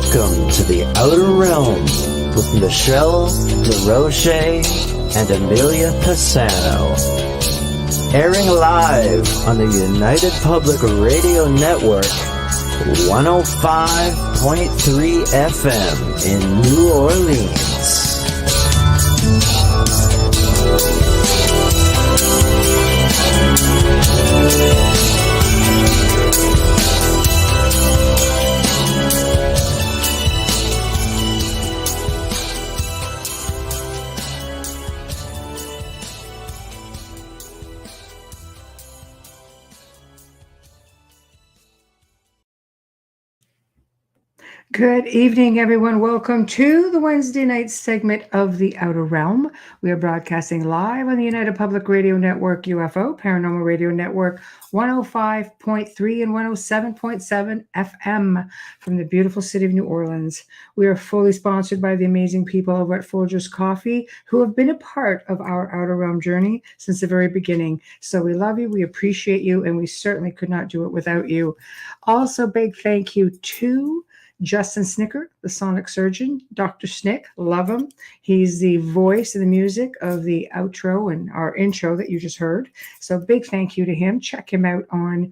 Welcome to the Outer Realm with Michelle DeRoche and Amelia Pisano. Airing live on the United Public Radio Network, 105.3 FM in New Orleans. Good evening, everyone. Welcome to the Wednesday night segment of The Outer Realm. We are broadcasting live on the United Public Radio Network, UFO, Paranormal Radio Network, 105.3 and 107.7 FM from the beautiful city of New Orleans. We are fully sponsored by the amazing people over at Folgers Coffee, who have been a part of our Outer Realm journey since the very beginning. So we love you, we appreciate you, and we certainly could not do it without you. Also, big thank you to Justin Snicker, the sonic surgeon, Dr. Snick, love him. He's the voice of the music of the outro and our intro that you just heard. So big thank you to him. Check him out on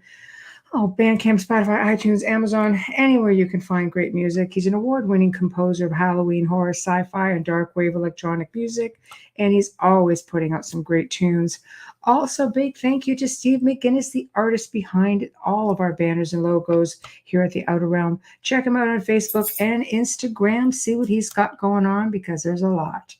Bandcamp, Spotify, iTunes, Amazon, anywhere you can find great music. He's an award-winning composer of Halloween, horror, sci-fi, and dark wave electronic music, and he's always putting out some great tunes. Also, big thank you to Steve McGinnis, the artist behind all of our banners and logos here at the Outer Realm. Check him out on Facebook and Instagram. See what he's got going on, because there's a lot.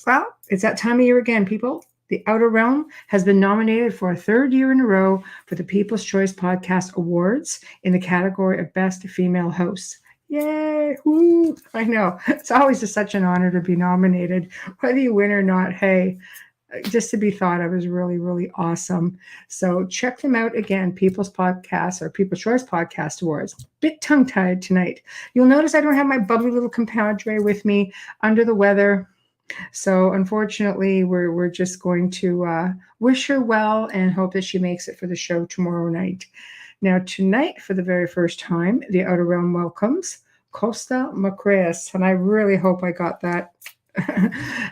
Well, it's that time of year again, people. The Outer Realm has been nominated for a third year in a row for the People's Choice Podcast Awards in the category of Best Female Host. Yay! Woo! I know. It's always just such an honor to be nominated, whether you win or not. Hey, just to be thought of is really, really awesome. So check them out again, People's Podcast or People's Choice Podcast Awards. Bit tongue-tied tonight. You'll notice I don't have my bubbly little compadre with me, under the weather. So unfortunately, we're just going to wish her well and hope that she makes it for the show tomorrow night. Now, tonight, for the very first time, the Outer Realm welcomes Kosta Makreas, and I really hope I got that.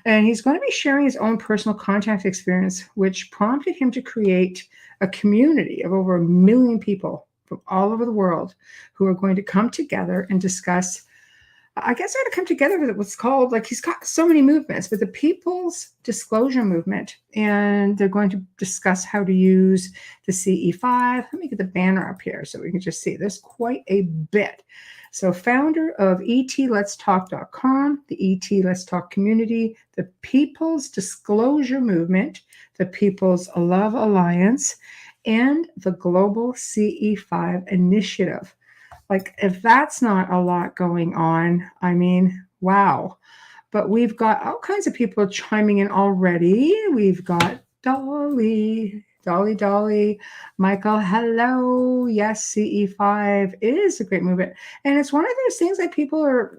And he's going to be sharing his own personal contact experience, which prompted him to create a community of over 1 million people from all over the world who are going to come together and discuss. I guess they're going to come together with what's called, like, he's got so many movements, but the People's Disclosure Movement. And they're going to discuss how to use the CE-5. Let me get the banner up here so we can just see. There's quite a bit. So founder of ETLetsTalk.com, the ETLetsTalk community, the People's Disclosure Movement, the People's Love Alliance, and the Global CE-5 Initiative. Like, if that's not a lot going on, I mean, wow. But we've got all kinds of people chiming in already. We've got Dolly, Michael, hello. Yes, CE-5 is a great movement. And it's one of those things that people are,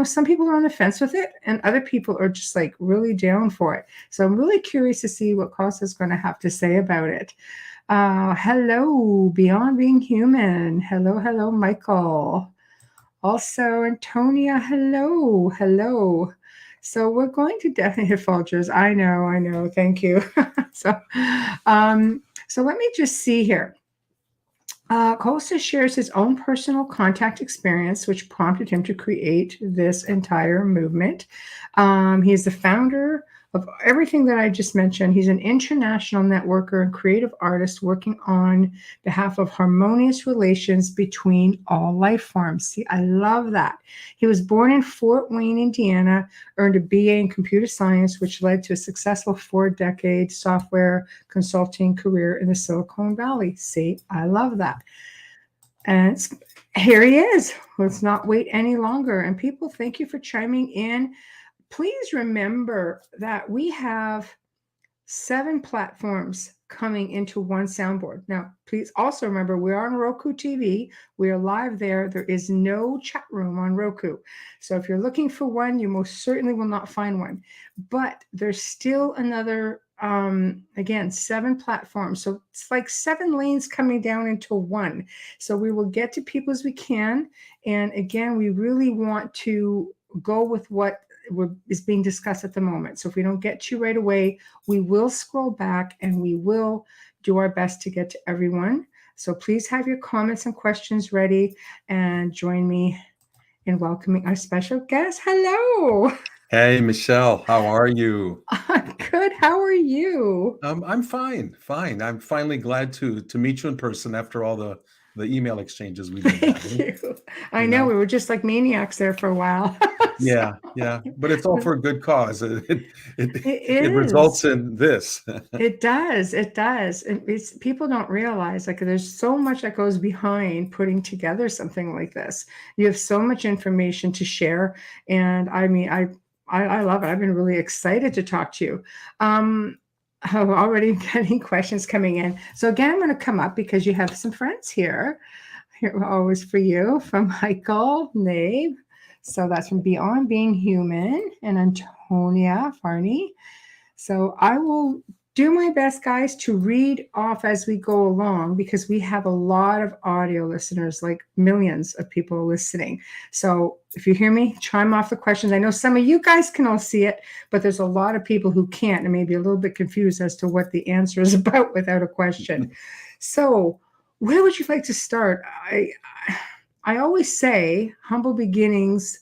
some people are on the fence with it, and other people are just like really down for it. So I'm really curious to see what Kosta's going to have to say about it. Hello, Beyond Being Human. Hello, Michael. Also, Antonia, hello. So we're going to definitely hit Folgers. I know. Thank you. So let me just see here. Kosta shares his own personal contact experience, which prompted him to create this entire movement. He is the founder of everything that I just mentioned. He's an international networker and creative artist working on behalf of harmonious relations between all life forms. See, I love that. He was born in Fort Wayne, Indiana, earned a BA in computer science, which led to a successful 4-decade software consulting career in the Silicon Valley. See, I love that. And here he is. Let's not wait any longer. And people, thank you for chiming in. Please remember that we have 7 platforms coming into one soundboard. Now, please also remember, we're on Roku TV. We are live there. There is no chat room on Roku. So if you're looking for one, you most certainly will not find one. But there's still another again, 7 platforms. So it's like 7 lanes coming down into one. So we will get to people as we can. And again, we really want to go with what is being discussed at the moment. So if we don't get to you right away, we will scroll back and we will do our best to get to everyone. So please have your comments and questions ready and join me in welcoming our special guest. Hello. Hey, Michelle, how are you? I'm good. How are you? I'm fine. I'm finally glad to meet you in person after all the email exchanges we've been Thank having. you. I know we were just like maniacs there for a while. Yeah, but it's all for a good cause. It It results is. in this. It does. It does. It's people don't realize like there's so much that goes behind putting together something like this. You have so much information to share, and I mean, I love it. I've been really excited to talk to you. I'm already getting questions coming in. So again, I'm going to come up because you have some friends here. Here always for you from Michael Nabe. So that's from Beyond Being Human and Antonia Farney. So I will do my best, guys, to read off as we go along because we have a lot of audio listeners, like millions of people listening. So if you hear me, chime off the questions. I know some of you guys can all see it, but there's a lot of people who can't and may be a little bit confused as to what the answer is about without a question. So where would you like to start? I always say humble beginnings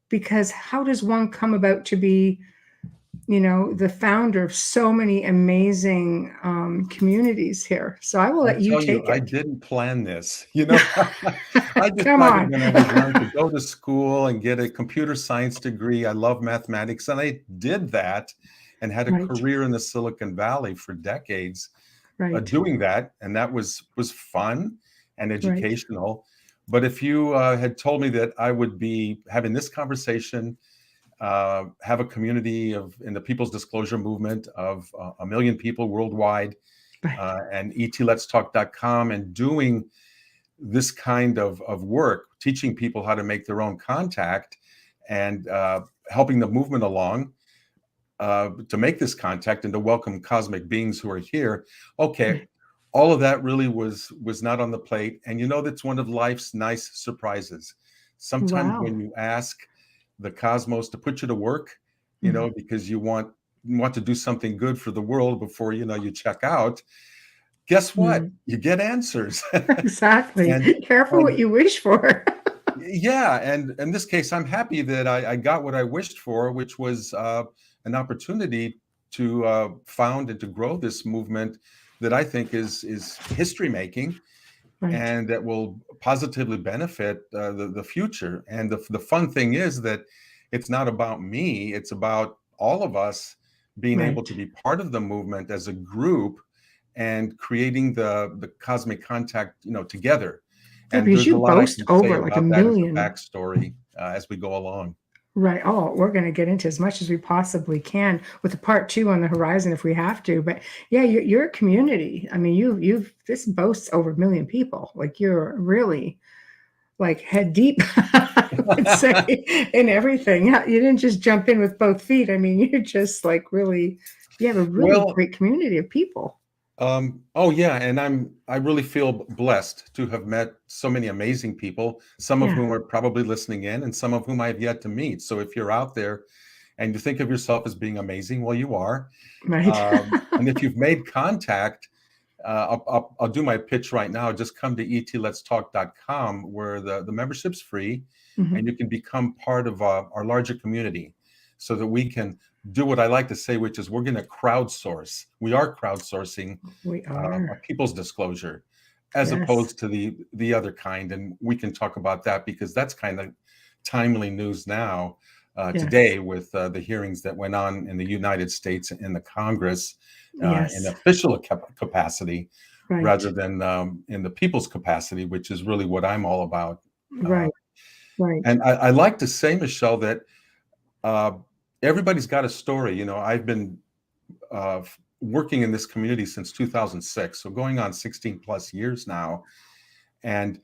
because how does one come about to be the founder of so many amazing communities here? So I will let you take I it. didn't plan this. I Come decided on. when I was young to go to school and get a computer science degree. I love mathematics, and I did that and had a Right. career in the Silicon Valley for decades. Right. Doing that, and that was fun and Right. educational. But if you had told me that I would be having this conversation, have a community in the People's Disclosure Movement of 1 million people worldwide, Right. and ETLetsTalk.com, and doing this kind of work, teaching people how to make their own contact and helping the movement along, to make this contact and to welcome cosmic beings who are here. Okay, Right. all of that really was not on the plate. And that's one of life's nice surprises. Sometimes Wow. when you ask the cosmos to put you to work, because you want to do something good for the world before you check out, guess what? You get answers. Exactly. and Careful what you wish for. yeah, and in this case, I'm happy that I got what I wished for, which was an opportunity to found and to grow this movement that I think is history making, Right. and that will positively benefit the future. And the fun thing is that it's not about me; it's about all of us being Right. able to be part of the movement as a group and creating the cosmic contact, together. Yeah, And because there's a you lot I boast can say over like a about that as a million. backstory as we go along. Right. Oh, we're going to get into as much as we possibly can with a part 2 on the horizon if we have to. But yeah, you're a community. I mean, this boasts over 1 million people. Like you're really like head deep, I would say, in everything. You didn't just jump in with both feet. I mean, you're just like really, you have a really Well, great community of people. oh yeah, and I really feel blessed to have met so many amazing people, some of Yeah. whom are probably listening in, and some of whom I have yet to meet. So if you're out there and you think of yourself as being amazing, well, you are. Right. And if you've made contact, I'll do my pitch right now. Just come to ETLetsTalk.com, where the membership's free, Mhm. and you can become part of our larger community, so that we can do what I like to say, which is we're going to crowdsource. We are crowdsourcing We a are. people's disclosure, as Yes. opposed to the other kind. And we can talk about that because that's kind of timely news now, Yes. today, with the hearings that went on in the United States in the Congress, Yes. in official capacity, Right. rather than in the people's capacity, which is really what I'm all about. Right. Right. And I like to say, Michelle, that everybody's got a story. I've been working in this community since 2006, so going on 16 plus years now. And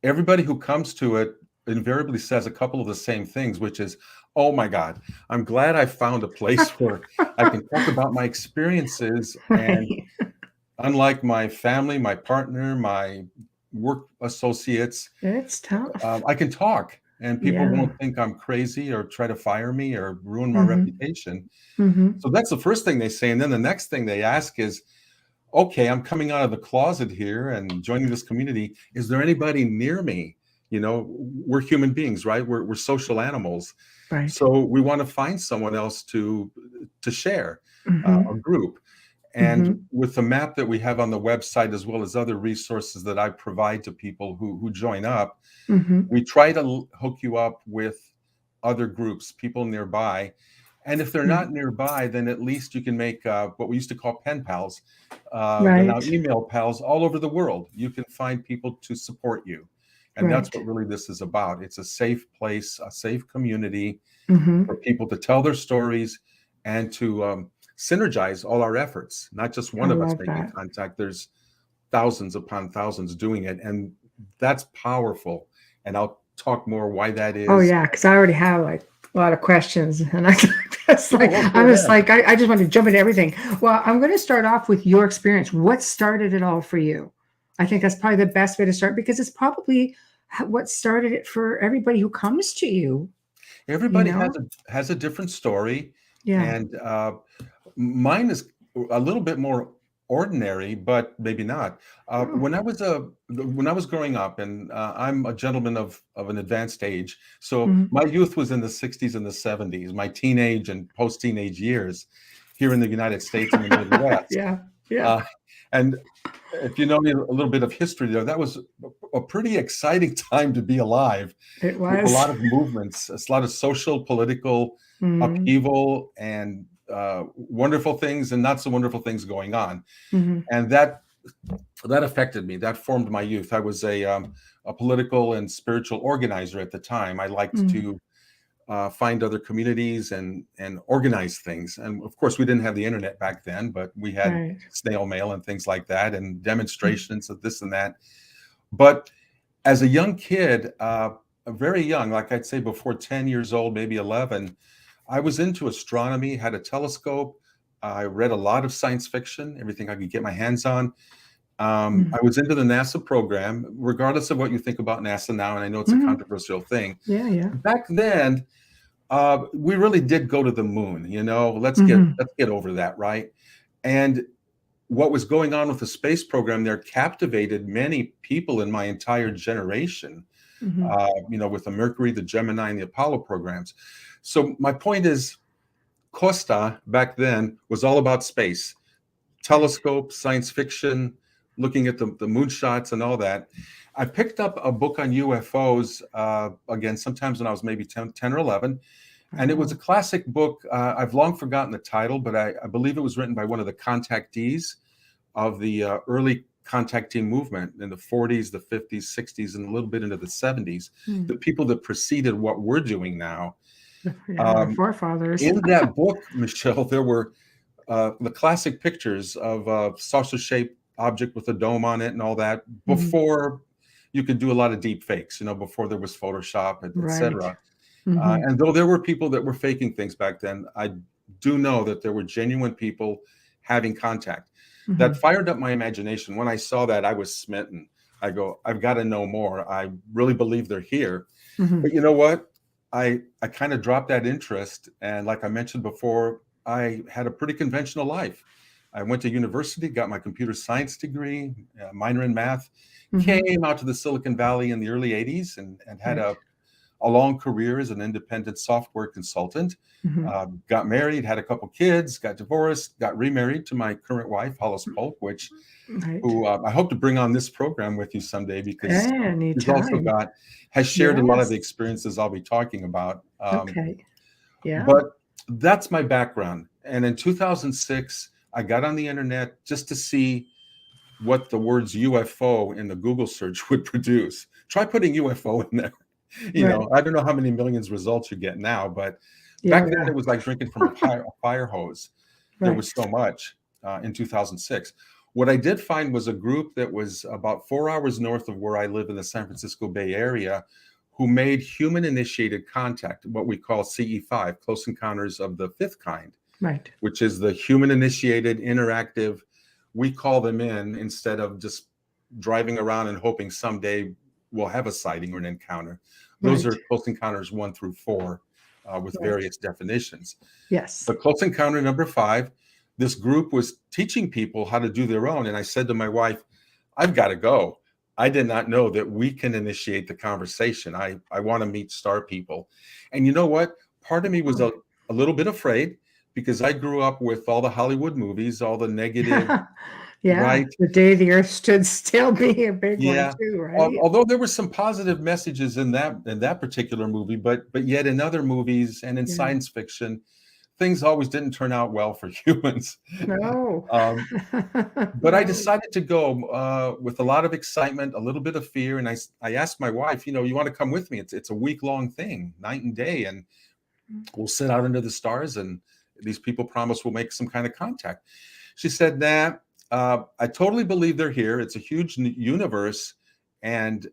everybody who comes to it invariably says a couple of the same things, which is, Oh my God. I'm glad I found a place where I can talk about my experiences. And Right. unlike my family, my partner, my work associates, It's tough. I can talk and people Yeah. won't think I'm crazy or try to fire me or ruin my Mm-hmm. reputation. Mm-hmm. So that's the first thing they say. And then the next thing they ask is, okay, I'm coming out of the closet here and joining this community. Is there anybody near me? You know, we're human beings, right? We're social animals. Right. So we want to find someone else to share Mm-hmm. a group. And Mm-hmm. with the map that we have on the website, as well as other resources that I provide to people who join up, Mm-hmm. we try to hook you up with other groups, people nearby. And if they're not nearby, then at least you can make what we used to call pen pals. They're now Right. email pals all over the world. You can find people to support you. And that's Right. what really this is about. It's a safe place, a safe community Mm-hmm. for people to tell their stories and to synergize all our efforts, not just I one of us love making that. contact. There's thousands upon thousands doing it. And that's powerful. And I'll talk more why that Oh is. yeah, because I already have like a lot of questions, and Oh, well, go I'm just ahead. like I just want to jump into everything. Well, I'm going to start off with your experience. What started it all for you? I think that's probably the best way to start because it's probably what started it for everybody who comes to you. You Everybody know? has a different story, Yeah. and mine is a little bit more ordinary, but maybe not. Oh. When I was growing up, and I'm a gentleman of an advanced age, so Mhm. my youth was in the '60s and the '70s. My teenage and post-teenage years here in the United States in the Midwest, Yeah. Yeah. uh, and if you know me a little bit of history there, that was a pretty exciting time to be alive It with a was. lot of movements, a lot of social, political Mm-hmm. upheaval, and wonderful things and not so wonderful things going on. Mm-hmm. And that affected me. That formed my youth. I was a political and spiritual organizer at the time. I liked Mm-hmm. to find other communities and organize things. And of course, we didn't have the internet back then, but we had Right. snail mail and things like that, and demonstrations of this and that. But as a young kid, very young, like I'd say before 10 years old, maybe 11, I was into astronomy, had a telescope. I read a lot of science fiction, everything I could get my hands on. Mm-hmm. I was into the NASA program, regardless of what you think about NASA now, and I know it's a Mm-hmm. controversial thing. Yeah. Yeah. Back then, we really did go to the moon. You know, Mm-hmm. let's get over that, right? And what was going on with the space program there captivated many people in my entire generation. Mm-hmm. You know, with the Mercury, the Gemini, and the Apollo programs. So my point is, Kosta back then was all about space, Right. telescope, science fiction, looking at the moonshots and all that. I picked up a book on UFOs again, sometimes when I was maybe 10 or 11. And it was a Wow. classic book. I've long forgotten the title, but I believe it was written by one of the contactees of the early contactee movement in the 40s, the 50s, 60s, and a little bit into the 70s, Mm. the people that preceded what we're doing now. Yeah. Our Um, forefathers. in that book, Michelle, there were the classic pictures of a saucer-shaped object with a dome on it and all that Mm-hmm. before you could do a lot of deep fakes, you know, before there was Photoshop, et Right. cetera. Mm-hmm. And though there were people that were faking things back then, I do know that there were genuine people having contact. That Mm-hmm. fired up my imagination. When I saw that, I was smitten. I go, I've got to know more. I really believe they're here. Mm-hmm. But you know what? I kind of dropped that interest. And like I mentioned before, I had a pretty conventional life. I went to university, got my computer science degree, minor in math, Mm-hmm. came out to the Silicon Valley in the early 80s and had Right. a long career as an independent software consultant. Mm-hmm. Got married, had a couple kids, got divorced, got remarried to my current wife, Hollis Polk, Right. who I hope to bring on this program with you someday because she's also Anytime. has shared a lot of Yes. the experiences I'll be talking about. Okay. Yeah. But that's my background. And in 2006, I got on the internet just to see what the words UFO in the Google search would produce. Try putting UFO in there. You Right. know, I don't know how many millions results you get now, but Yeah. back then Yeah. it was like drinking from a fire hose. There Right. was so much in 2006. What I did find was a group that was about 4 hours north of where I live in the San Francisco Bay Area, who made human-initiated contact, what we call CE-5, close encounters of the fifth kind, Right. which is the human-initiated, interactive. We call them in instead of just driving around and hoping someday we'll have a sighting or an encounter. Those Right. are close encounters 1 through 4 with Right. various definitions. Yes. But close encounter number 5, this group was teaching people how to do their own. And I said to my wife, I've got to go. I did not know that we can initiate the conversation. I want to meet star people. And you know what? Part of me was a little bit afraid because I grew up with all the Hollywood movies, all the negative, Yeah. right? The Day the Earth Stood Still being a big Yeah. one too, right? Although there were some positive messages in that particular movie, but yet in other movies and in Yeah. science fiction, things always didn't turn out well for humans. No. But I decided to go with a lot of excitement, a little bit of fear, and I asked my wife, you want to come with me? It's a week-long thing, night and day, and we'll sit out under the stars, and these people promise we'll make some kind of contact. She said, nah, I totally believe they're here. It's a huge universe, and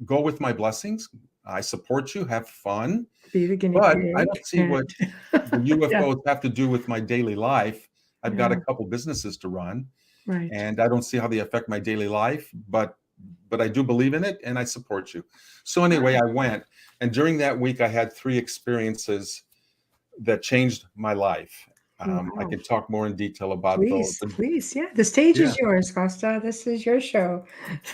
go with my blessings. I support you. Have fun. Be the guinea But pig. I don't see what the UFOs have to do with my daily life. I've got a couple businesses to run, Right. and I don't see how they affect my daily life, but I do believe in it and I support you. So anyway, I went, and during that week I had 3 experiences that changed my life. Wow. I can talk more in detail about Please, those. please. Yeah. The stage Yeah. is yours, Kosta. This is your show.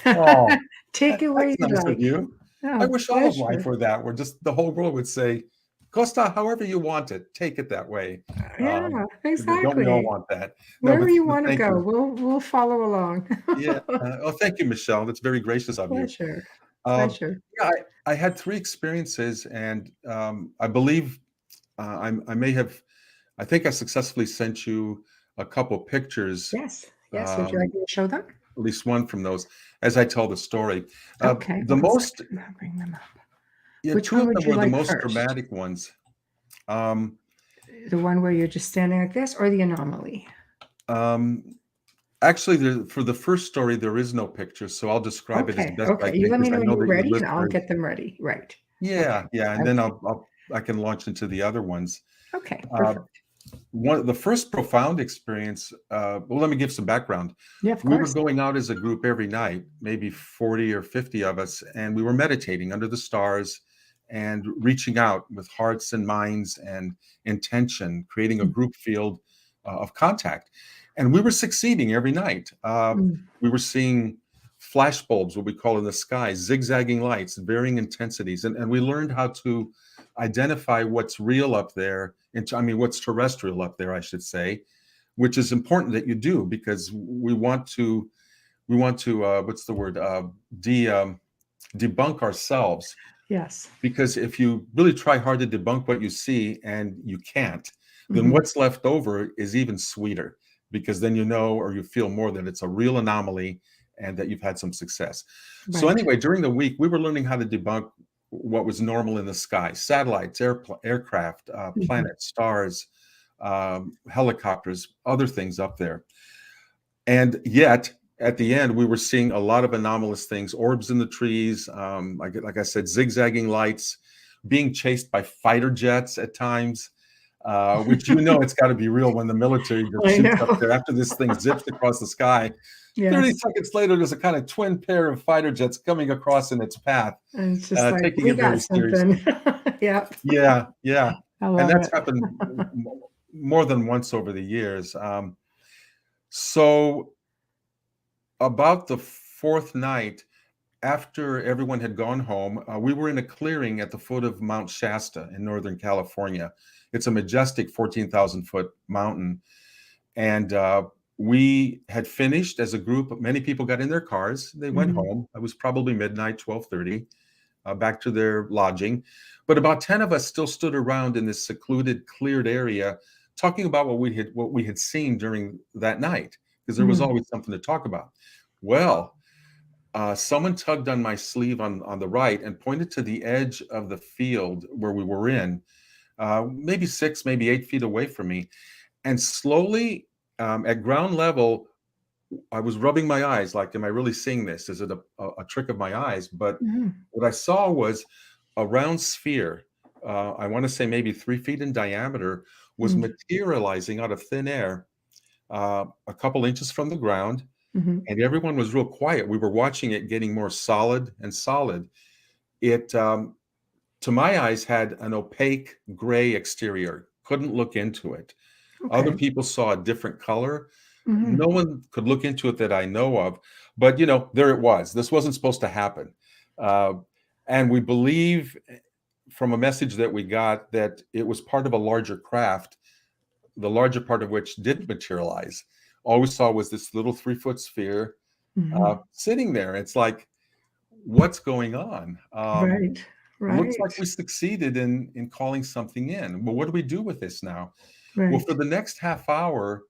Oh, Take it where that's you nice like. of you. Oh, I wish all of life pleasure. were that, where just the whole world would say, Costa, however you want it, take it that way. Yeah, Because don't we all exactly. want that? No, Wherever you but want to thank go, you. we'll follow along. Yeah. Thank you, Michelle. That's very gracious of you. Pleasure. Uh, Pleasure. yeah, I had 3 experiences, and I believe I may have. I think I successfully sent you a couple pictures, Yes. Yes. Would you like me to show them? at least one from those, as I tell the story. Okay. The 1 most, second. I'll bring them up. yeah, Which 2 one of would them you were the like most first? dramatic ones. Um, The one where you're just standing like this, or the anomaly? Actually, for the first story, there is no picture, so I'll describe it as Okay. best I Okay. You can let me because know I when know you're that your ready, and I'll listeners. get them ready. Right. Yeah, Okay. yeah, and then Okay. I can launch into the other ones. Okay. Uh, Perfect. the first profound experience. Well, let me give some background. Yeah, of We were course. going out as a group every night, maybe 40 or 50 of us, and we were meditating under the stars and reaching out with hearts and minds and intention, creating a group field of contact. And we were succeeding every night. Mm. We were seeing flash bulbs, what we call in the sky, zigzagging lights, varying intensities. And we learned how to identify what's real up there, what's terrestrial up there, I should say, which is important that you do because we want to what's the word, debunk ourselves. Yes. Because if you really try hard to debunk what you see and you can't, then Mhm. what's left over is even sweeter because then you know or you feel more that it's a real anomaly and that you've had some success. So Right. anyway, during the week, we were learning how to debunk what was normal in the sky: satellites, aircraft, Mhm. planets, stars, helicopters, other things up there. And yet, at the end, we were seeing a lot of anomalous things: orbs in the trees, like I said, zigzagging lights, being chased by fighter jets at times, which it's got to be real when the military just I shoots up know. there after this thing zips across the sky. 30 Yes. seconds later, there's a kind of twin pair of fighter jets coming across in its path, And it's just like, taking we it got very seriously. something. Yep. Yeah, yeah. I And love that's it. happened more than once over the years. So about the 4th night, after everyone had gone home, we were in a clearing at the foot of Mount Shasta in Northern California. It's a majestic 14,000-foot mountain. And we had finished as a group. Many people got in their cars. They went Mhm. home. It was probably midnight, 12:30, back to their lodging. But about 10 of us still stood around in this secluded, cleared area talking about what we had seen during that night, because there was Mhm. always something to talk about. Well, someone tugged on my sleeve on the right and pointed to the edge of the field where we were in, maybe 6, maybe 8 feet away from me. And slowly, at ground level, I was rubbing my eyes, like, am I really seeing this? Is it a trick of my eyes? But Mhm. what I saw was a round sphere. I want to say maybe 3 feet in diameter, was Mhm. materializing out of thin air, a couple inches from the ground, Mhm. and everyone was real quiet. We were watching it getting more solid and solid. It, to my eyes, had an opaque gray exterior. Couldn't look into it. Other Okay. people saw a different color. No Mhm. one could look into it that I know of, but there it was. This wasn't supposed to happen. Uh, and we believe from a message that we got that it was part of a larger craft, the larger part of which did materialize. All we saw was this little 3-foot sphere Mhm. sitting there. It's like, what's going on? Right. Looks like Right. we succeeded in calling something in. Well, what do we do with this now? Well, for Right. the next half hour,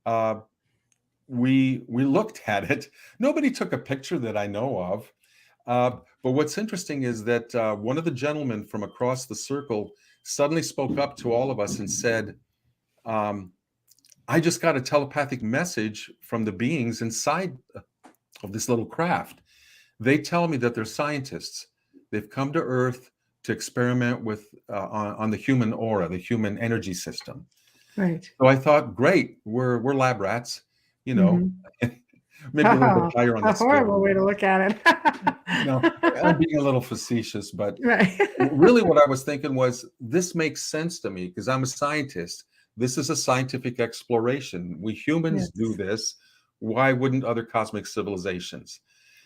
uh, we looked at it. Nobody took a picture that I know of. But what's interesting is that one of the gentlemen from across the circle suddenly spoke up to all of us and said, um, I just got a telepathic message from the beings inside of this little craft. They tell me that they're scientists. They've come to Earth to experiment with on the human aura, the human energy system. Right. So I thought, great, we're lab rats, you know, Mhm. maybe a little bit Oh, higher on the a scale. horrible way to look at No, it. I'm being a little facetious, but Right. really what I was thinking was this makes sense to me because I'm a scientist. This is a scientific exploration. We humans do Yes. this. Why wouldn't other cosmic civilizations?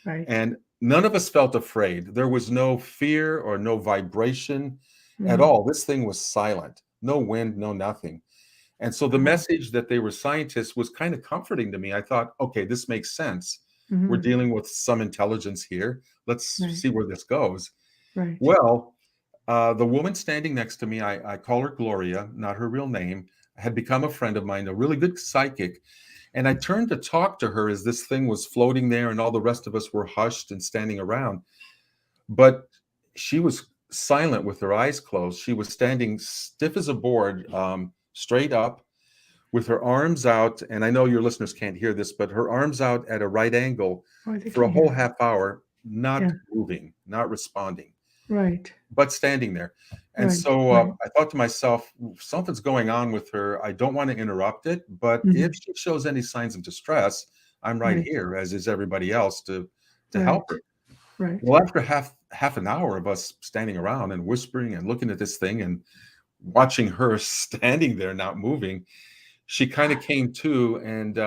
Right. And none of us felt afraid. There was no fear or no vibration at Mhm. all. This thing was silent, no wind, no nothing. And so the Wow. message that they were scientists was kind of comforting to me. I thought, okay, this makes sense. We're Mhm. dealing with some intelligence here. Let's Right. see where this goes. Right. Well, the woman standing next to me, I call her Gloria, not her real name, had become a friend of mine, a really good psychic. And I turned to talk to her as this thing was floating there and all the rest of us were hushed and standing around. But she was silent with her eyes closed. She was standing stiff as a board, straight up with her arms out. And I know your listeners can't hear this, but her arms out at a right angle Oh, they for a can whole hear. half hour, Yeah. not moving, not responding, Right. but standing there. And Right. so Right. I thought to myself, something's going on with her. I don't want to interrupt it, but if Mhm. she shows any signs of distress, I'm right Right. here, as is everybody else, to help Right. her. Right. Well, after half an hour of us standing around and whispering and looking at this thing and watching her standing there not moving, she kind of came to. And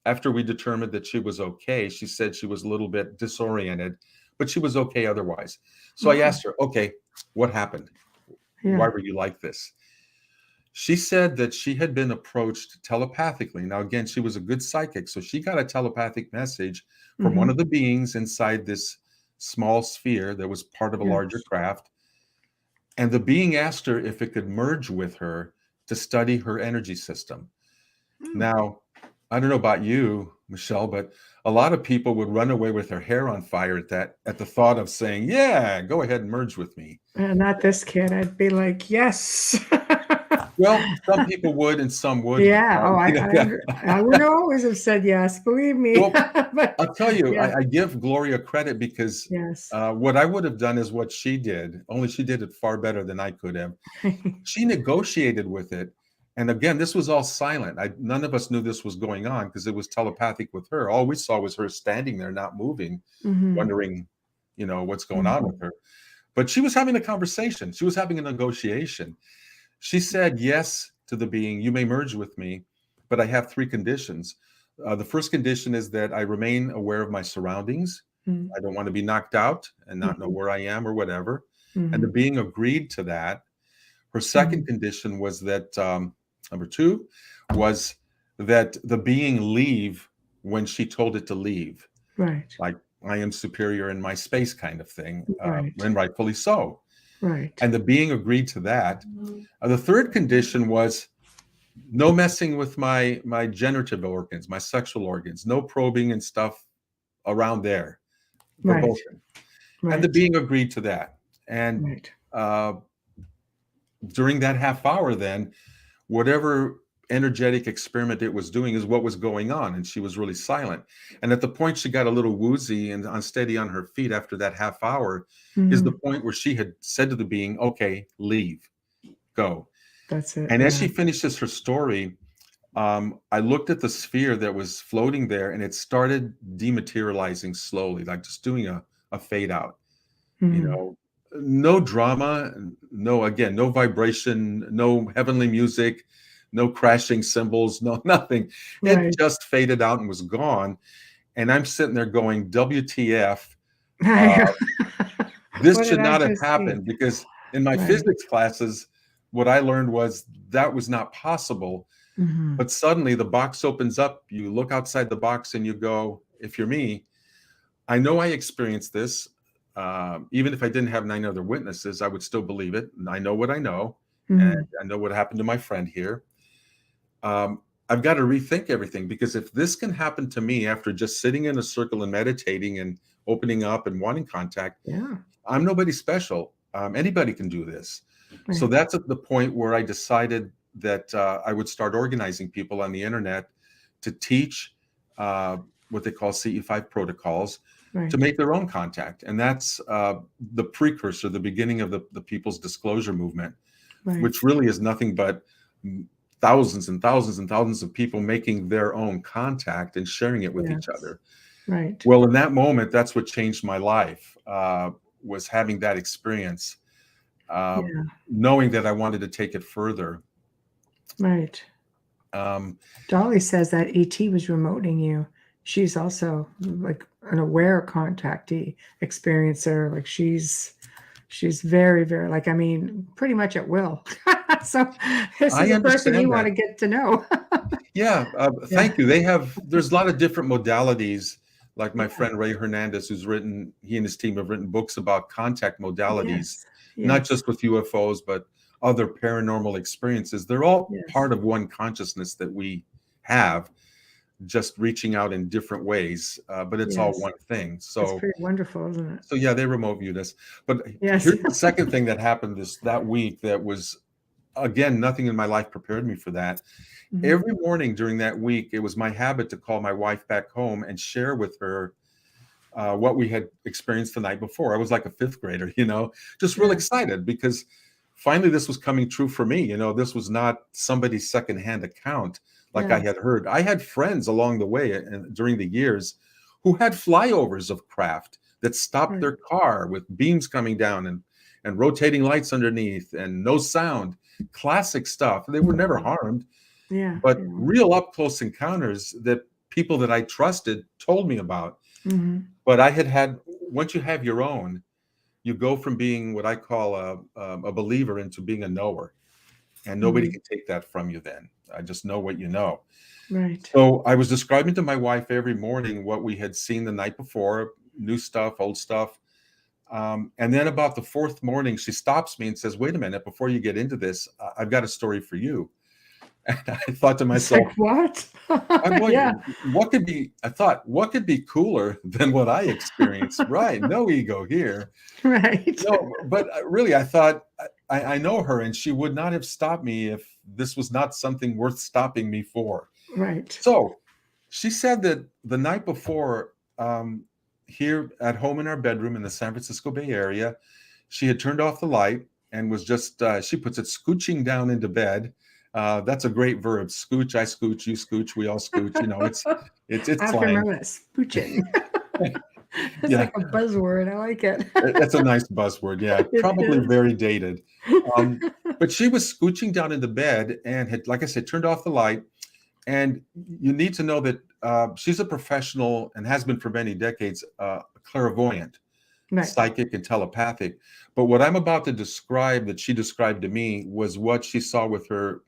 after we determined that she was okay, she said she was a little bit disoriented, but she was okay otherwise. So I Wow. asked her, okay, what happened? Why Yeah. were you like this? She said that she had been approached telepathically. Now, again, she was a good psychic. So she got a telepathic message from one of Mhm. the beings inside this small sphere that was part of a larger Yes. craft. And the being asked her if it could merge with her to study her energy system. Mm. Now, I don't know about you, Michelle, but a lot of people would run away with their hair on fire at the thought of saying, "Yeah, go ahead and merge with me." Not this kid. I'd be like, "Yes." Well, some people would and some wouldn't. Yeah. Oh, I would always have said yes, believe me. Well, But I'll tell you, yeah. I give Gloria credit because Yes. what I would have done is what she did, only she did it far better than I could have. She negotiated with it. And again, this was all silent. None of us knew this was going on because it was telepathic with her. All we saw was her standing there, not moving, Mhm. wondering, what's going on Mhm. with her. But she was having a conversation. She was having a negotiation. She said yes to the being, you may merge with me, but I have 3 conditions. The first condition is that I remain aware of my surroundings. Mhm. I don't want to be knocked out and not know Mhm. where I am or whatever. And the Mhm. being agreed to that. Her second Mhm. condition was that number 2 was that the being leave when she told it to leave, Right. like I am superior in my space kind of thing, Right. and rightfully so. Right. And the being agreed to that. The third condition was no messing with my generative organs, my sexual organs, no probing and stuff around there, Right. verboten. And the Right. being agreed to that. And Right. uh, during that half hour, then whatever energetic experiment it was doing is what was going on, and she was really silent. And at the point she got a little woozy and unsteady on her feet after that half hour is the Mhm. point where she had said to the being, okay, leave, go. That's it. And as Yeah. she finishes her story, I looked at the sphere that was floating there, and it started dematerializing slowly, like just doing a fade out. You Mhm. know, no drama, no vibration, no heavenly music, no crashing cymbals, no nothing. It Right. just faded out and was gone. And I'm sitting there going, WTF? Uh, this What did should I not have just see? happened, because in my Right. physics classes, what I learned was that was not possible. Mhm. But suddenly the box opens up. You look outside the box and you go, if you're me, I know I experienced this. Even if I didn't have 9 other witnesses, I would still believe it. And I know what I know, and Mhm. I know what happened to my friend here. I've got to rethink everything, because if this can happen to me after just sitting in a circle and meditating and opening up and wanting contact, Yeah. I'm nobody special. Anybody can do this. So Right. that's at the point where I decided that I would start organizing people on the internet to teach uh, what they call CE-5 protocols to Right. make their own contact. And that's the precursor, the beginning of the People's Disclosure Movement, Right. which really is nothing but thousands and thousands and thousands of people making their own contact and sharing it with each Yes. other. Right. Well, in that moment, that's what changed my life, was having that experience, uh, Yeah. knowing that I wanted to take it further. Right. Um, Dolly says that ET was remoting you. She's also like an aware contactee experiencer. Like she's very, very like, I mean, pretty much at will. So this is I a person you understand want that. to get to know. Yeah, Yeah. thank you. There's a lot of different modalities, like my friend Ray Hernandez, he and his team have written books about contact modalities, Yes. not Yes. just with UFOs, but other paranormal experiences. They're all Yes. part of one consciousness that we have, just reaching out in different ways, but it's all Yes. one thing. It's So, pretty wonderful, isn't it? so yeah, they remote viewed us. But Yes. here's the second thing that happened that week that was, again, nothing in my life prepared me for that. Mhm. Every morning during that week, it was my habit to call my wife back home and share with her what we had experienced the night before. I was like a fifth grader, just real Yeah. excited, because finally this was coming true for me. This was not somebody's secondhand account like I Yes. had heard. I had friends along the way and during the years who had flyovers of craft that stopped Right. their car with beams coming down and rotating lights underneath and no sound. Classic stuff. They were never harmed, Yeah. but Yeah. real up close encounters that people that I trusted told me about. Mhm. But once you have your own, you go from being what I call a believer into being a knower, and nobody Mhm. can take that from you. Then I just know what you know. Right. So I was describing to my wife every morning what we had seen the night before, new stuff, old stuff. And then about the fourth morning, she stops me and says, "Wait a minute, before you get into this, I've got a story for you." And I thought to It's myself, like, what? I'm going, Yeah. I thought, what could be cooler than what I experienced? Right. No ego here. Right. No, but really, I thought, I know her, and she would not have stopped me if this was not something worth stopping me for. Right. So she said that the night before, here at home in our bedroom in the San Francisco Bay Area, she had turned off the light and was just, she puts it, scooching down into bed. That's a great verb. Scooch, I scooch, you scooch, we all scooch. It's I have to slang. remember that spooching. It's Yeah, like a buzzword. I like it. that's a nice buzzword. Yeah, It probably is. very dated. Um, but she was scooching down into bed and had, like I said, turned off the light. And you need to know that she's a professional and has been for many decades, clairvoyant, Right. psychic, and telepathic. But what I'm about to describe, that she described to me, was what she saw with her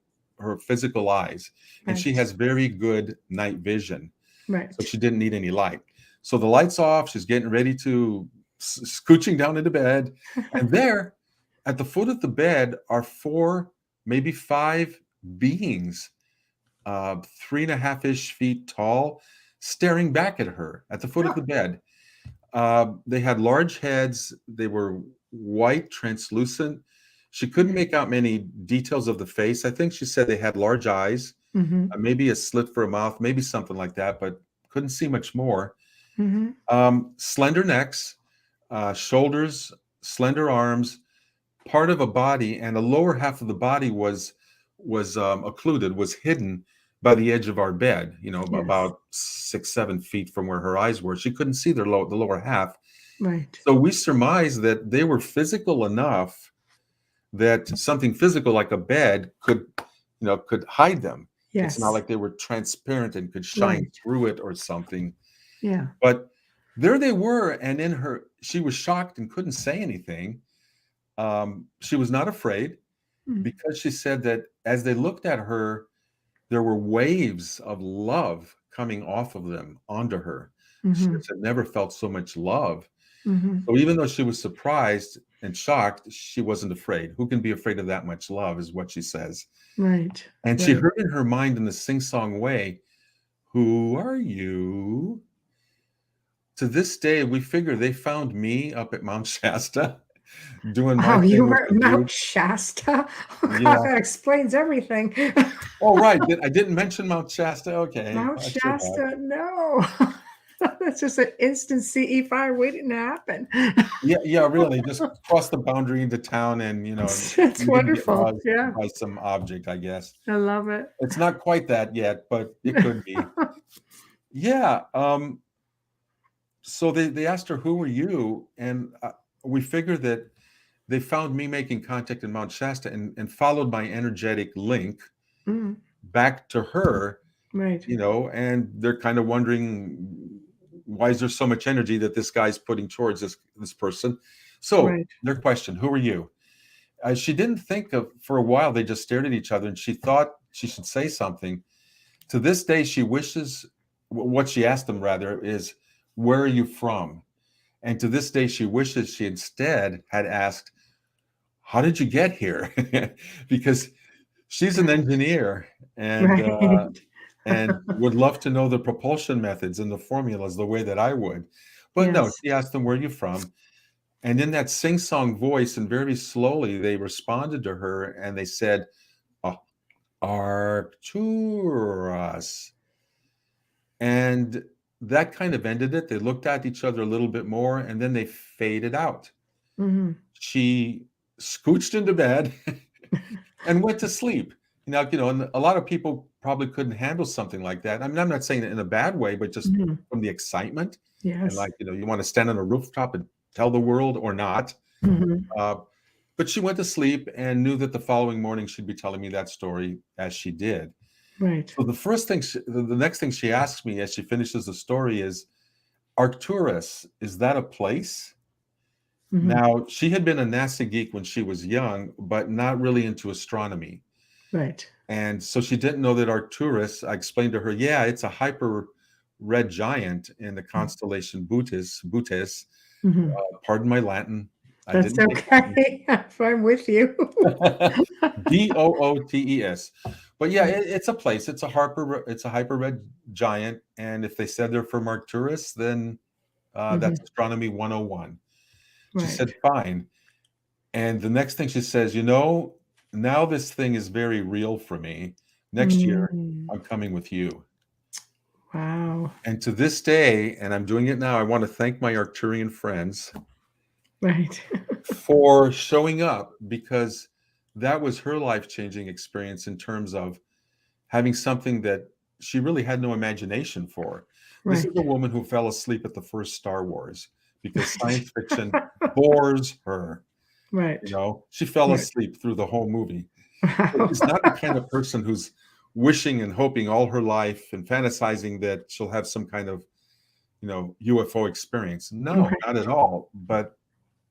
physical eyes, and she Right. has very good night vision, so Right. she didn't need any light. So the light's off. She's getting ready to scooching down into bed, and there, at the foot of the bed, are four, maybe five beings, 3.5-ish feet tall, staring back at her at the foot of Huh. the bed. They had large heads. They were white, translucent. She couldn't Mhm. make out many details of the face. I think she said they had large eyes, Mm-hmm. maybe a slit for a mouth, maybe something like that, but couldn't see much more. Mm-hmm. Slender necks, shoulders, slender arms, part of a body, and the lower half of the body was occluded, was hidden by the edge of our bed. Yes. About 6-7 feet from where her eyes were. She couldn't see the lower half. Right. So we surmised that they were physical enough that something physical like a bed could hide them. It's not Yes. like they were transparent and could shine Right. through it or something. Yeah. But there they were, and she was shocked and couldn't say anything. She was not afraid Mm. because she said that as they looked at her, there were waves of love coming off of them onto her. She Mm-hmm. had never felt so much love. Mm-hmm. So even though she was surprised and shocked, she wasn't afraid. Who can be afraid of that much love, is what she says. Right. And she Right. heard in her mind in the sing-song way, "Who are you?" To this day, we figure they found me up at Mount Shasta doing my Oh, you thing with were the at Mount group. Shasta? Oh gosh, Yeah. that explains everything. Oh, right. I didn't mention Mount Shasta. Okay, Mount I should have. Shasta, no. That's just an instant CE-5 waiting to happen. Yeah, yeah, really. Just cross the boundary into town, and That's we didn't get wonderful. buzzed Yeah, by some object, I guess. I love it. It's not quite that yet, but it could be. Yeah. So they asked her, "Who are you?" And we figured that they found me making contact in Mount Shasta and followed my energetic link Mm, back to her, right, and they're kind of wondering, why is there so much energy that this guy's putting towards this person? So right. their question, "Who are you?" She didn't think of, for a while, they just stared at each other, and she thought she should say something. To this day, she wishes, what she asked them rather is, "Where are you from?" And to this day, she wishes she instead had asked, "How did you get here?" Because she's an engineer, and Right. would love to know the propulsion methods and the formulas the way that I would. But no, Yes. she asked them, "Where are you from?" And in that sing-song voice, and very slowly, they responded to her, and they said, "Ah, Arcturus." And that kind of ended it. They looked at each other a little bit more, and then they faded out. Hmm. She scooched into bed and went to sleep. And a lot of people probably couldn't handle something like that. I mean, I'm not saying it in a bad way, but just Hmm. from the excitement, and Yes. like, you want to stand on a rooftop and tell the world or not. Hmm. Uh, but she went to sleep and knew that the following morning she'd be telling me that story, as she did. Right. So the next thing she asks me as she finishes the story is, "Arcturus, is that a place?" Hmm. Now, she had been a NASA geek when she was young, but not really into astronomy. Right. And so she didn't know that Arcturus, I explained to her, yeah, it's a hyper red giant in the constellation Bootes. Hmm. Pardon my Latin. I That's didn't take Latin. okay. I'm with you. Bootes. But yeah, Yes. it's a place. It's a hyper red giant. And if they said they're from Arcturus, then Hmm. that's astronomy 101. She said, Right. fine. And the next thing she says, now this thing is very real for me. Next year, Mm. I'm coming with you. Wow. And to this day, and I'm doing it now, I want to thank my Arcturian friends Right. for showing up, because that was her life-changing experience in terms of having something that she really had no imagination for. This is Right. a woman who fell asleep at the first Star Wars because science fiction bores her. Right. She fell Right. asleep through the whole movie. So Wow. she's not the kind of person who's wishing and hoping all her life and fantasizing that she'll have some kind of, UFO experience. No, not Right. at all. But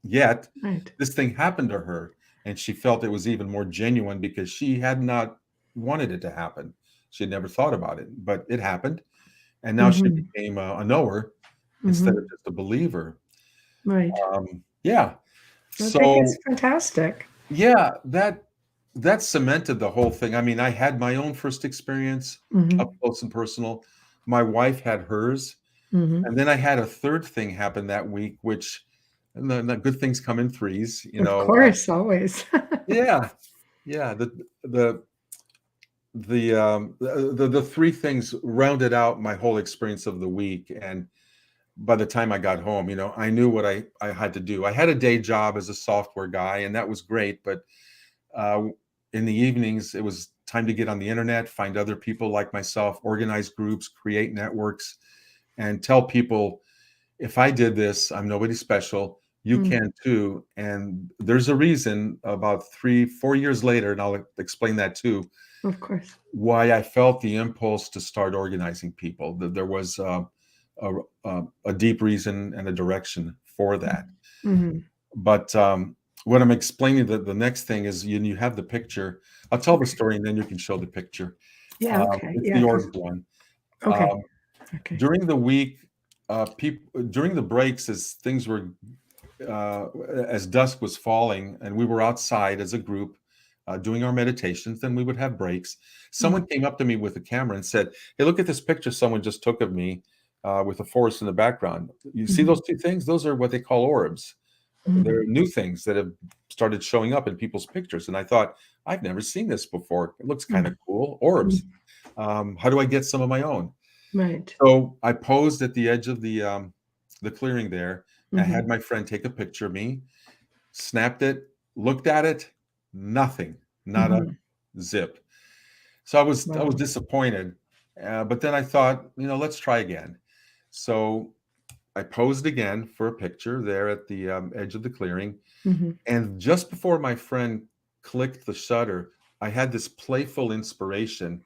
yet, Right. this thing happened to her, and she felt it was even more genuine because she had not wanted it to happen. She had never thought about it, but it happened, and now she Hmm. became a knower instead of Hmm. just a believer. Right. Yeah. I think it's So fantastic. yeah, that cemented the whole thing. I mean, I had my own first experience up Hmm. close and personal. My wife had hers, Hmm. and then I had a third thing happen that week, which, and the good things come in threes. Of course, always. Yeah, yeah. The the three things rounded out my whole experience of the week. And by the time I got home, I knew what I had to do. I had a day job as a software guy, and that was great. But uh, in the evenings, it was time to get on the internet, find other people like myself, organize groups, create networks, and tell people, if I did this, I'm nobody special. You can too. And there's a reason about 3-4 years later, and I'll explain that too, Of course. why I felt the impulse to start organizing people. That there was a deep reason and a direction for that. Mm-hmm. But what I'm explaining, the next thing is you have the picture. I'll tell the story and then you can show the picture. Yeah. Okay. It's Yeah. the org one. Okay. Um, Okay. During the week, during the breaks, as things were, as dusk was falling, and we were outside as a group doing our meditations, then we would have breaks. Someone came up to me with a camera and said, "Hey, look at this picture someone just took of me with a forest in the background. You see those two things? Those are what they call orbs. They're new things that have started showing up in people's pictures." And I thought, I've never seen this before. It looks kind of cool. Orbs. How do I get some of my own? Right. So I posed at the edge of the clearing there. I had my friend take a picture of me, snapped it, looked at it, nothing, not a zip. So I was disappointed, but then I thought, let's try again. So I posed again for a picture there at the edge of the clearing, and just before my friend clicked the shutter, I had this playful inspiration.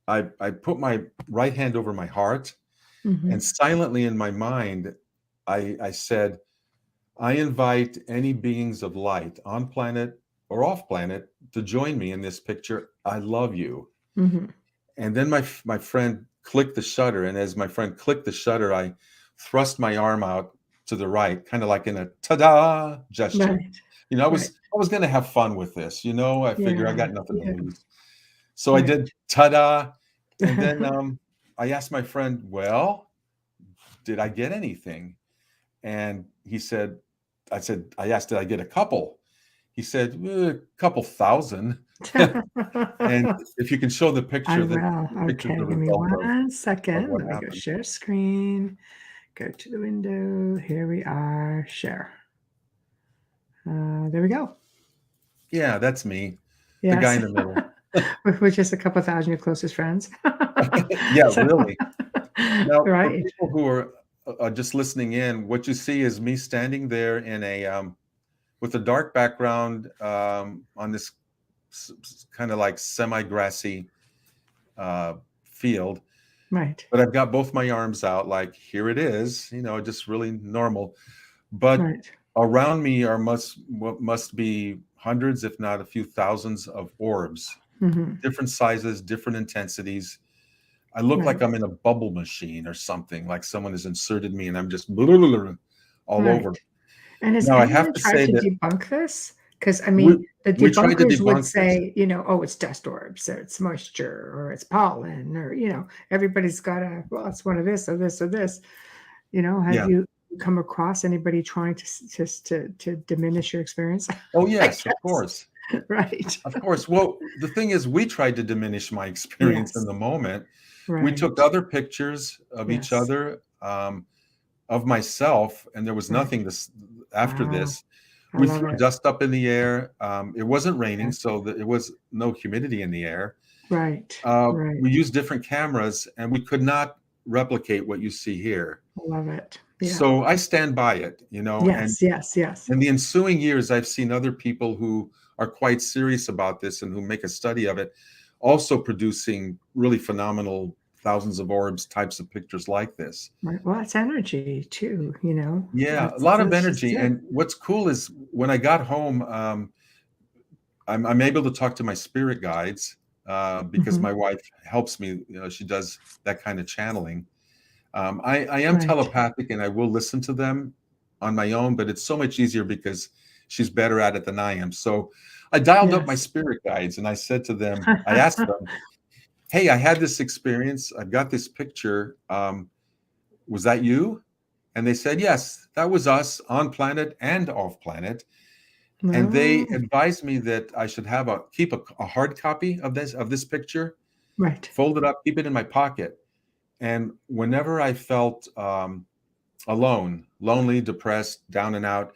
I put my right hand over my heart, and silently in my mind, I said, "I invite any beings of light on planet or off planet to join me in this picture. I love you." And then my friend clicked the shutter, and as my friend clicked the shutter, I thrust my arm out to the right, kind of like in a ta-da gesture. Right. I Right. was going to have fun with this. I figure I Yeah. got nothing to Yeah. lose. So I Right. did ta-da, and then I asked my friend, "Well, did I get anything?" And he said, I asked, "Did I get a couple?" He said, "A couple thousand." And if you can show the I picture, the will. picture's Okay. the Give me result one of second. what Let me go happened. share screen. Go to the window. Here we are. Share. There we go. Yeah, that's me, the guy Yes. in the middle. With just a couple thousand of your closest friends. Yeah, So, really. Now, for right. people who are just listening in, what you see is me standing there in a with a dark background on this kind of like semi-grassy field. Right. But I've got both my arms out, like, here it is, just really normal. But Right. around me are what must be hundreds, if not a few thousands of orbs, different sizes, different intensities. I look like Right. I'm in a bubble machine or something, like someone has inserted me and I'm just all Right. over. And has Now, I have anyone to tried say to that debunk this? Because I we, mean, the we tried to debunkers would debunk this. say, oh, it's dust orbs, or it's moisture, or it's pollen, or everybody's got well, it's one of this or this or this. Have Yeah. you come across anybody trying to diminish your experience? Oh, I yes, of guess. course. Right. Of course. Well, the thing is, we tried to diminish my experience in Yes. the moment. We took Right. other pictures of each Yes. other, of myself, and there was Right. nothing after Wow. this. I We love threw it. dust up in the air. It wasn't raining, Okay. so it was no humidity in the air. Right. Right. We used different cameras, and we could not replicate what you see here. I love it. Yeah. So I stand by it, and Yes. Yes. Yes. in the ensuing years, I've seen other people who are quite serious about this and who make a study of it, also producing really phenomenal thousands of orbs types of pictures like this. Right. Well, it's energy too, Yeah, a lot of That's just energy. it. And what's cool is when I got home, I'm able to talk to my spirit guides because my wife helps me. She does that kind of channeling. I am Right. telepathic and I will listen to them on my own, but it's so much easier because she's better at it than I am. So I dialed up my Yes. spirit guides and I said to them, I asked them, "Hey, I had this experience. I've got this picture. Was that you?" And they said, "Yes, that was us on planet and off planet." And they Oh, advised me that I should keep a hard copy of this picture, right. fold it up, keep it in my pocket. And whenever I felt alone, lonely, depressed, down and out,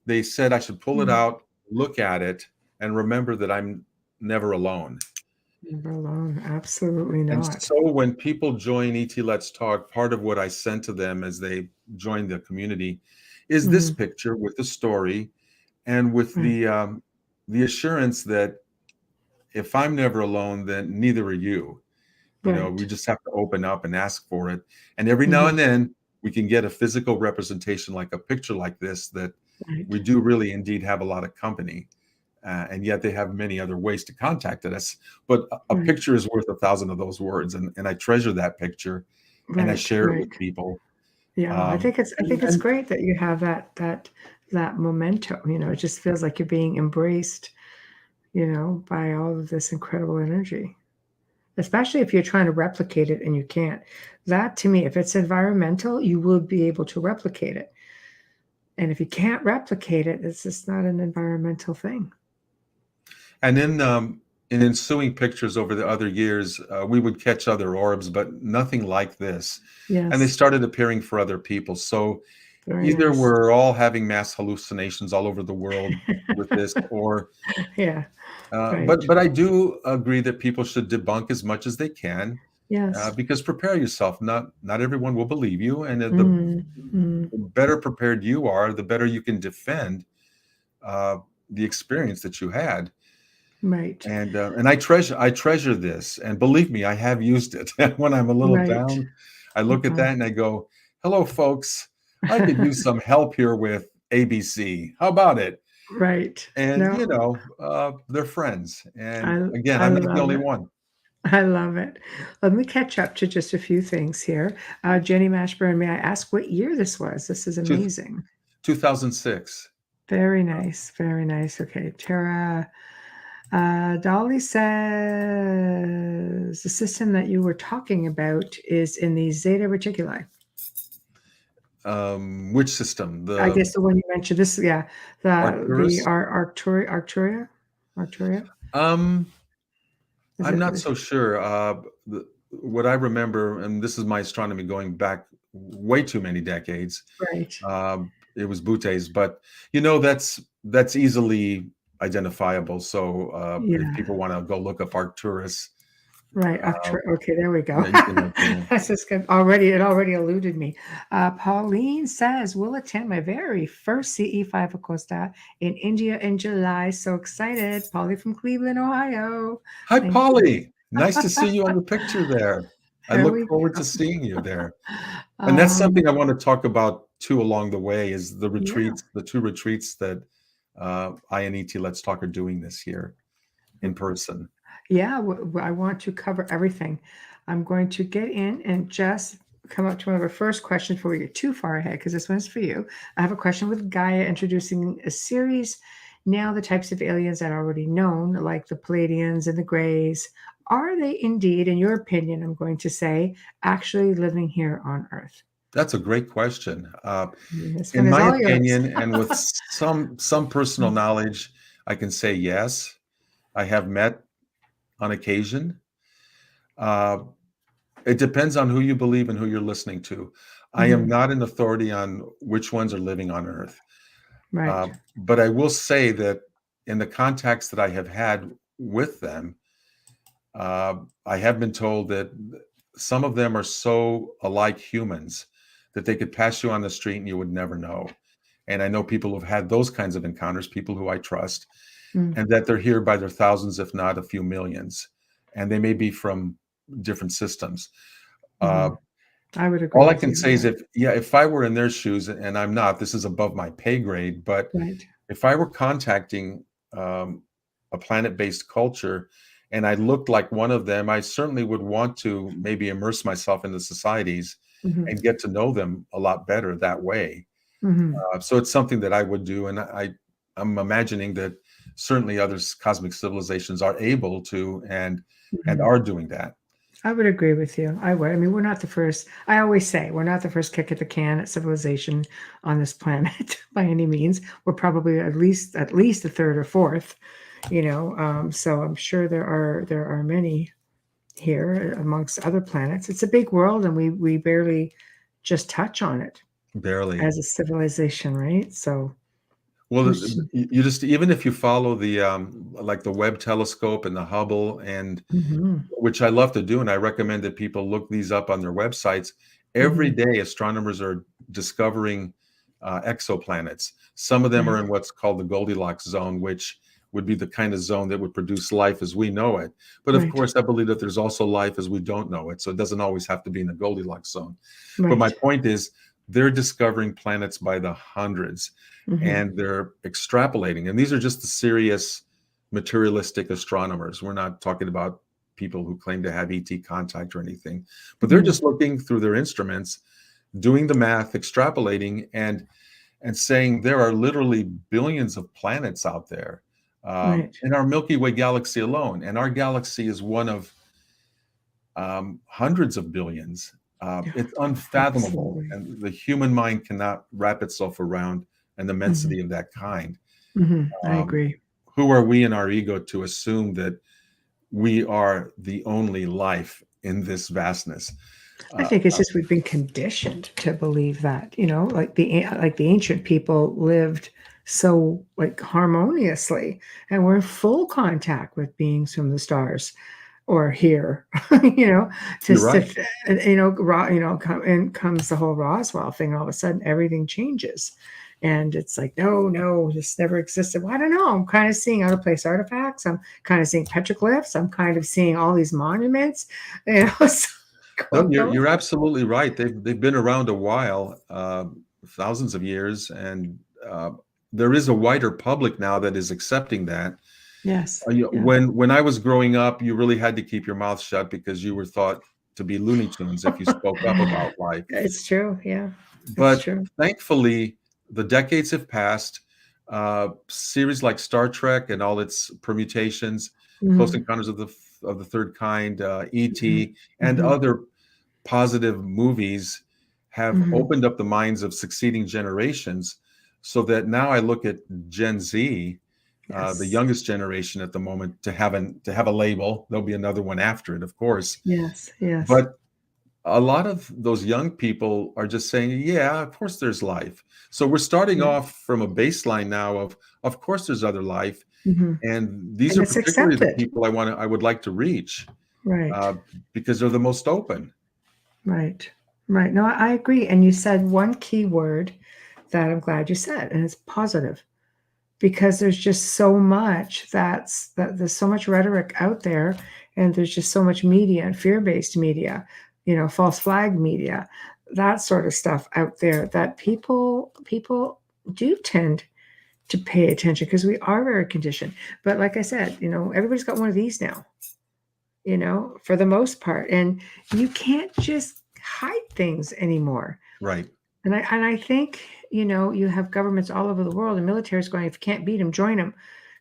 they said I should pull it Mm, out, look at it, and remember that I'm never alone. never alone. Absolutely And not. so when people join ET Let's Talk, part of what I send to them as they join the community is this Mm, picture with the story and with right. the assurance that if I'm never alone, then neither are you. You know, we Right. just have to open up and ask for it. And every now Hmm. and then we can get a physical representation like a picture like this that Right. we do really indeed have a lot of company. And yet they have many other ways to contact us. But a Right. picture is worth 1,000 of those words. And I treasure that picture and I Right. share it Right. with people. Yeah. I think it's And great that you have that memento. It just feels like you're being embraced, by all of this incredible energy. Especially if you're trying to replicate it and you can't. That to me, if it's environmental, you will be able to replicate it. And if you can't replicate it, it's just not an environmental thing. and in ensuing pictures over the other years, we would catch other orbs, but nothing like this. And they Yes. started appearing for other people. So Very either nice. we're all having mass hallucinations all over the world with this, or Yeah. Right. but I do agree that people should debunk as much as they can, Yes. because prepare yourself. Not everyone will believe you, and Mm, mm, the better prepared you are, the better you can defend uh, the experience that you had. right. And I treasure this, and believe me, I have used it. When I'm a little Right. down, I look at Uh-huh. that and I go, "Hello, folks. I could use some help here with ABC. How about it?" Right. And No, they're friends. And I again, I I'm not the love only it. one. I love it. Let me catch up to just a few things here. Jenny Mashburn, may I ask what year this was? This is Two, amazing. 2006. Very nice. Very nice. Okay. Tara Dolly says the system that you were talking about is in the Zeta Reticuli. Which system? I The guess the one you mentioned. This, yeah, the Arcturus? Arcturia. Um, Is I'm it? not so sure. What I remember, and this is my astronomy going back way too many decades. Right. It was Butte's, but that's easily identifiable. So if Yeah. people want to go look up Arcturus, Right. uh, Okay. There we go. yeah, you can look there. That's just good. Already, it already eluded me. Pauline says we'll attend my very first CE-5 Acosta in India in July. So excited. Polly from Cleveland, Ohio. Hi, Thank you. Polly. Nice to see you on the picture there. I There look we forward go. to seeing you there. And that's Um, something I want to talk about too along the way is the yeah. retreats, the two retreats that I and ET Let's Talk are doing this year in person. Yeah, I want to cover everything. I'm going to get in and just come up to one of our first questions before we get too far ahead, because this one's for you. I have a question with Gaia introducing a series. Now, the types of aliens that are already known, like the Palladians and the Greys, are they indeed, in your opinion, I'm going to say, actually living here on Earth? That's a great question. This one In is my all yours. opinion, and with some personal knowledge, I can say yes. I have met on occasion. Uh, it depends on who you believe and who you're listening to. I am Mhm. not an authority on which ones are living on Earth. Right. But I will say that in the contacts that I have had with them, I have been told that some of them are so alike humans that they could pass you on the street and you would never know. And I know people who've had those kinds of encounters, people who I trust, Mm, and that they're here by their thousands, if not a few millions. And they may be from different systems. Uh, mhm. I would agree all I with can you on say is that. if I were in their shoes, and I'm not, this is above my pay grade, but Right. if I were contacting a planet-based culture and I looked like one of them, I certainly would want to maybe immerse myself in the societies Mhm. and get to know them a lot better that way. Mhm. So it's something that I would do, and I'm imagining that certainly other cosmic civilizations are able to and Mhm. are doing that. I would agree with you. I would. I mean, we're not the first. I always say we're not the first kick at the can at civilization on this planet by any means. We're probably at least the third or fourth. So I'm sure there are many here amongst other planets. It's a big world, and we barely just touch on it Barely. as a civilization, right? So Well, it's- you just, even if you follow the like the Webb telescope and the Hubble, and Mhm, which I love to do, and I recommend that people look these up on their websites. Every mhm, day, astronomers are discovering exoplanets. Some of them are right, in what's called the Goldilocks zone, which would be the kind of zone that would produce life as we know it. But of right, course, I believe that there's also life as we don't know it. So it doesn't always have to be in the Goldilocks zone. But my right. point is, they're discovering planets by the hundreds, Mhm, and they're extrapolating. And these are just the serious materialistic astronomers. We're not talking about people who claim to have ET contact or anything, but they're mhm, just looking through their instruments, doing the math, extrapolating, and saying there are literally billions of planets out there right. in our Milky Way galaxy alone, and our galaxy is one of hundreds of billions. Yeah, It's unfathomable, absolutely. and the human mind cannot wrap itself around an Mhm, immensity of that kind. I Um, agree. who are we in our ego to assume that we are the only life in this vastness? I Uh, think it's just we've been conditioned to believe that, like the ancient people lived so like harmoniously, and we're in full contact with beings from the stars or here, you know, you're right. comes the whole Roswell thing. All of a sudden, everything changes. And it's like, no, no, this never existed. Well, I don't know. I'm kind of seeing out of place artifacts. I'm kind of seeing petroglyphs. I'm kind of seeing all these monuments. So No, going, you're absolutely right. They've been around a while, thousands of years, and there is a wider public now that is accepting that. yes, yeah. When I was growing up, you really had to keep your mouth shut because you were thought to be Looney Tunes if you spoke up about life. It's true. Yeah, it's But true. thankfully, the decades have passed. Series like Star Trek and all its permutations, Close Mhm, Encounters of the Third Kind, mhm, E.T., and mhm, other positive movies have mhm. opened up the minds of succeeding generations, so that now I look at Gen Z, the Yes, youngest generation at the moment, to have a label. There'll be another one after it, of course, yes, yes. but a lot of those young people are just saying, yeah, of course there's life. So we're starting Yeah. off from a baseline now of course there's other life. Mhm. And these And are it's particularly the accepted. people I would like to reach, Right. uh, because they're the most open. Right. Right. No, I agree. And you said one key word that I'm glad you said, and it's positive, because there's just so much that there's so much rhetoric out there, and there's just so much media and fear-based media, false flag media, that sort of stuff out there that people do tend to pay attention because we are very conditioned. But like I said, everybody's got one of these now, for the most part. And you can't just hide things anymore. Right. And I think, you have governments all over the world and militaries going, if you can't beat them, join them.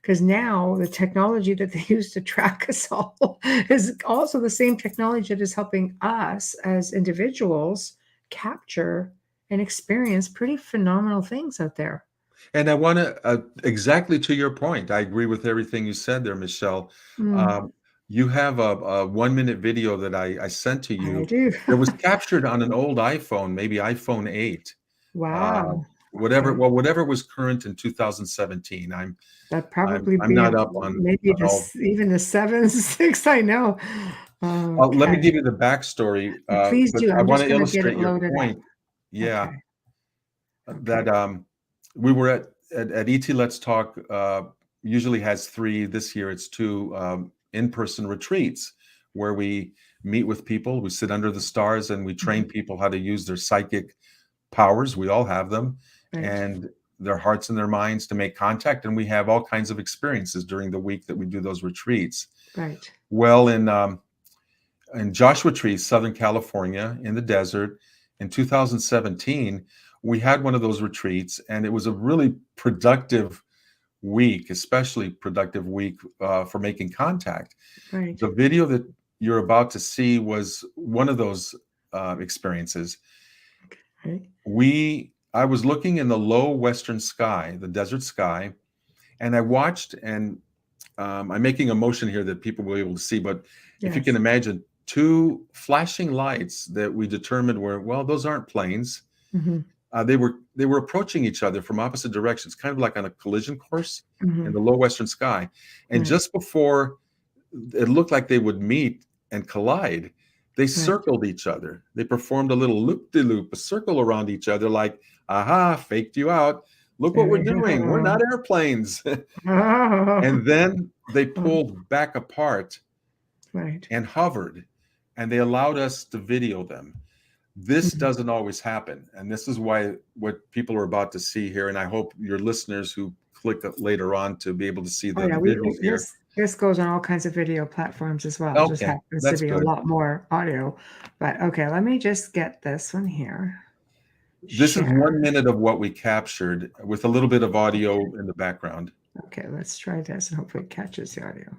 Because now the technology that they use to track us all is also the same technology that is helping us as individuals capture and experience pretty phenomenal things out there. And I want to, exactly to your point, I agree with everything you said there, Michelle. Mm, Um, you have a 1 minute video that I sent to I you do. that was captured on an old iPhone, maybe iPhone 8. uh, Wow. whatever, Okay. well, whatever was current in 2017. That'd I'm probably I'm be not up maybe on all. even the 7, 6, I know. Let me Okay. give you the backstory, Please but do. I I'm want just to gonna get it illustrate your loaded up. point. Yeah, Okay. that Okay. we were at ET Let's Talk. Usually has three. This year it's two in-person retreats where we meet with people. We sit under the stars and we train Mhm. people how to use their psychic powers. We all have them, Right. and their hearts and their minds to make contact. And we have all kinds of experiences during the week that we do those retreats. Right. Well, in Joshua Tree, Southern California, in the desert, in 2017, we had one of those retreats, and it was a really productive week, especially productive week for making contact. Right. The video that you're about to see was one of those experiences. Right. I was looking in the low western sky, the desert sky, and I watched, and I'm making a motion here that people will be able to see, but if you can Yes. imagine two flashing lights that we determined were, well, those aren't planes. Mhm. They were approaching each other from opposite directions, kind of like on a collision course in the Mhm. low western sky. And Right. just before it looked like they would meet and collide, they Right. circled each other. They performed a little loop-de-loop, a circle around each other, like, aha, faked you out. Look what There we're you doing. We're go. not airplanes. Oh. And then they Oh, pulled back apart right. and hovered, and they allowed us to video them. This Mhm. doesn't always happen. And this is why what people are about to see here, and I hope your listeners who click later on to be able to see Oh, the yeah, visuals here. this goes on all kinds of video platforms as well. It just Okay, happens to that's be a good. lot more audio. But okay, let me just get this one here. This is Share. 1 minute of what we captured with a little bit of audio in the background. Okay, let's try this and hopefully it catches the audio.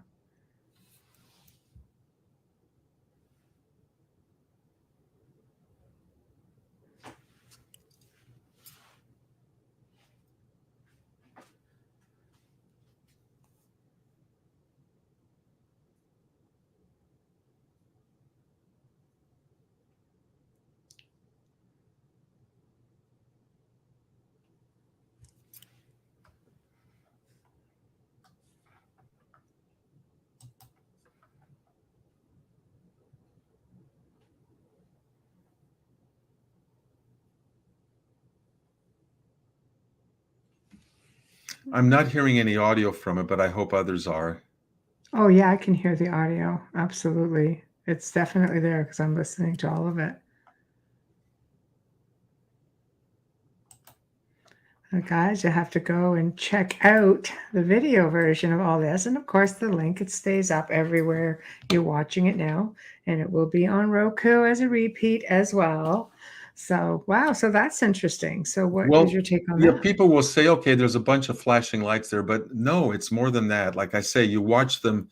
I'm not hearing any audio from it, but I hope others are. Oh, yeah, I can hear the audio. Absolutely. It's definitely there because I'm listening to all of it. Guys, you have to go and check out the video version of all this. And of course, the link, it stays up everywhere you're watching it now. And it will be on Roku as a repeat as well. So, wow. So that's interesting. So what is Well, your take on yeah, that? people will say, okay, there's a bunch of flashing lights there, but no, it's more than that. Like I say, you watch them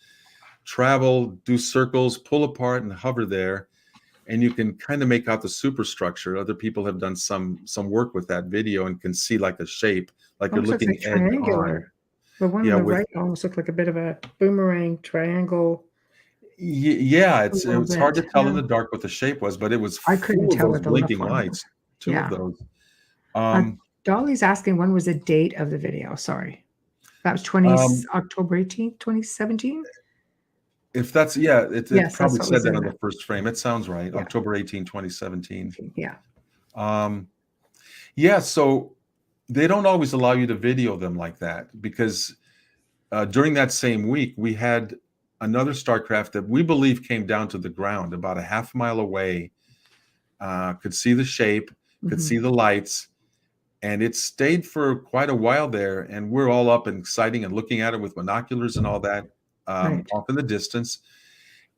travel, do circles, pull apart, and hover there, and you can kind of make out the superstructure. Other people have done some work with that video and can see like a shape, like you're Almost looks looking like edge on. triangular. The one on Yeah, the with right almost looked like a bit of a boomerang triangle yeah, a it's little it's hard to bit. tell in Yeah. the dark what the shape was, but it was I couldn't full of tell those with the left blinking one though. lights. Two of Yeah. those. Uh, Um, Dolly's asking when was the date of the video? Sorry. That was um, October 18th, 2017? if that's yeah, it Yes, that's probably what said was that in on that. the first frame. It sounds right. Yeah. October 18, 2017. Yeah. Um, yeah, so they don't always allow you to video them like that because during that same week, we had another starcraft that we believe came down to the ground about a half mile away, could see the shape, could Mhm. see the lights, and it stayed for quite a while there. And we're all up and exciting and looking at it with binoculars and all that Right. off in the distance.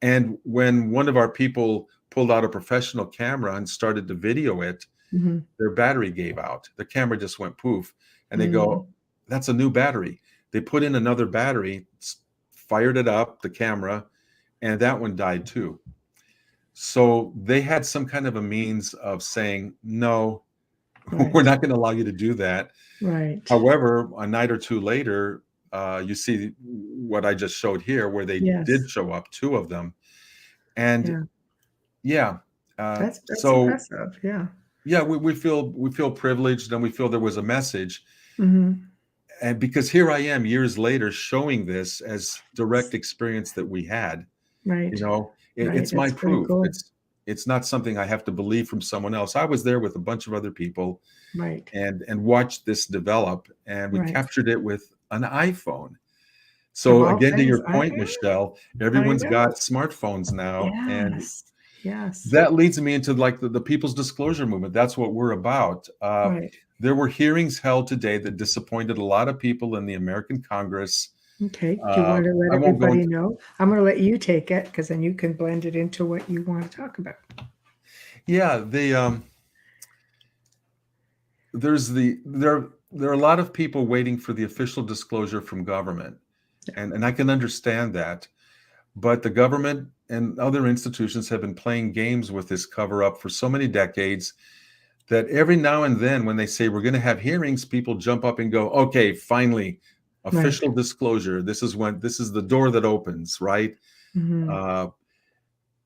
And when one of our people pulled out a professional camera and started to video it, Mhm. their battery gave out. The camera just went poof. And they Mm. go, that's a new battery. They put in another battery, fired it up, the camera, and that one died too. So they had some kind of a means of saying, no, we're Right. not going to allow you to do that. Right. However, a night or two later, you see what I just showed here, where they did Yes. show up, two of them. And Yeah. yeah, That's so impressive. Yeah. yeah, we feel privileged, and we feel there was a message. Mhm. And because here I am years later showing this as direct experience that we had, Right. Right. it's my That's pretty proof. cool. It's not something I have to believe from someone else. I was there with a bunch of other people Right. and watched this develop, and we Right. captured it with an iPhone. Of So all again, to things, your I point, Michelle, I everyone's know. got smartphones now, and Yes. Yes. that leads me into like the people's disclosure movement. That's what we're about. Right. There were hearings held today that disappointed a lot of people in the American Congress. Okay. Do you want to let I won't go everybody into. know? I'm going to let you take it because then you can blend it into what you want to talk about. Yeah, there are a lot of people waiting for the official disclosure from government, Yeah. and I can understand that, but the government and other institutions have been playing games with this cover up for so many decades that every now and then when they say we're going to have hearings, people jump up and go, okay, finally, official disclosure. This is the door that opens, right? Mm-hmm.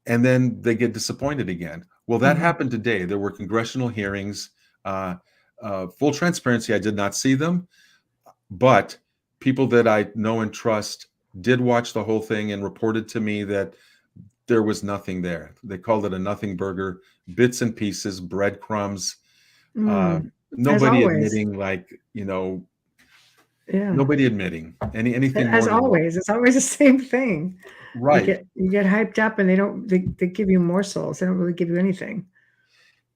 And then they get disappointed again. Well, that happened today. There were congressional hearings. Full transparency, I did not see them, but people that I know and trust did watch the whole thing and reported to me that there was nothing there. They called it a nothing burger, bits and pieces, breadcrumbs. As Nobody always. admitting, like, Yeah. nobody admitting anything more As than always, it's always the same thing. You right. get hyped up, and they give you morsels. They don't really give you anything.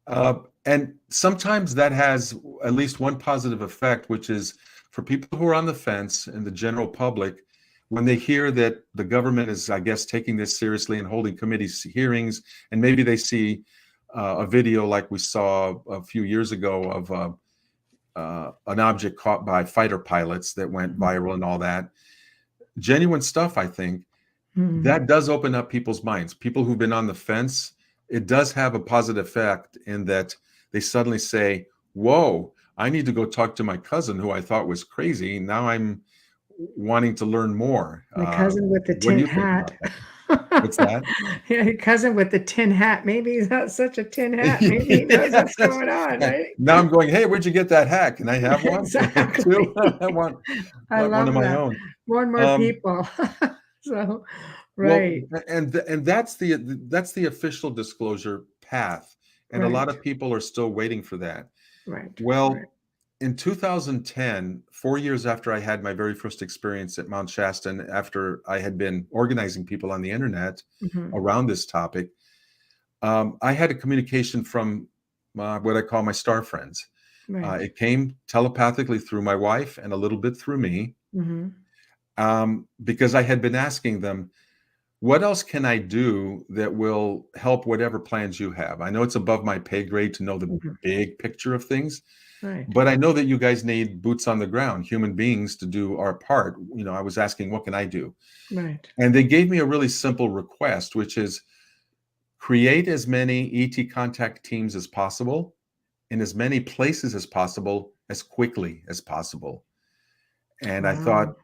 And sometimes that has at least one positive effect, which is for people who are on the fence and the general public, when they hear that the government is, I guess, taking this seriously and holding committee hearings, and maybe they see a video like we saw a few years ago of an object caught by fighter pilots that went viral and all that, genuine stuff, I think, that does open up people's minds. People who've been on the fence, it does have a positive effect in that they suddenly say, whoa, I need to go talk to my cousin who I thought was crazy. Now I'm wanting to learn more. My cousin with the What do tin you think hat. about that? What's that? Yeah, your cousin with the tin hat. Maybe he's not such a tin hat. Maybe he knows what's going on, right? Now I'm going, hey, where'd you get that hat? Can I have one? Exactly. I want I one love of my that. own. More and more people. So, right. Well, and that's the official disclosure path, and a lot Right. of people are still waiting for that. Right. Well, Right. in 2010, 4 years after I had my very first experience at Mount Shasta, and after I had been organizing people on the internet Mm-hmm. around this topic, I had a communication from what I call my star friends. Right. It came telepathically through my wife and a little bit through me, because I had been asking them, what else can I do that will help whatever plans you have? I know it's above my pay grade to know the Mm-hmm. big picture of things, Right. but I know that you guys need boots on the ground, human beings, to do our part. I was asking, what can I do? Right. And they gave me a really simple request, which is create as many ET contact teams as possible in as many places as possible, as quickly as possible. And I thought, Wow.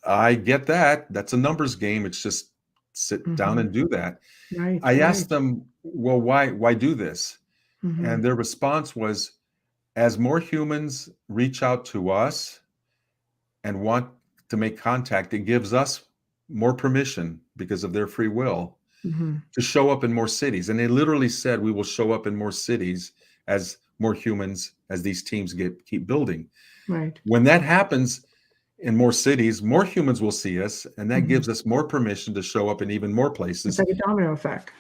I get that. That's a numbers game. It's just sit down and do that. Right. I Right. asked them, well, why do this? And their response was, as more humans reach out to us and want to make contact, it gives us more permission because of their free will to show up in more cities. And they literally said, we will show up in more cities as more humans, as these teams keep building. Right. When that happens in more cities, more humans will see us, and that gives us more permission to show up in even more It's places. like a domino effect.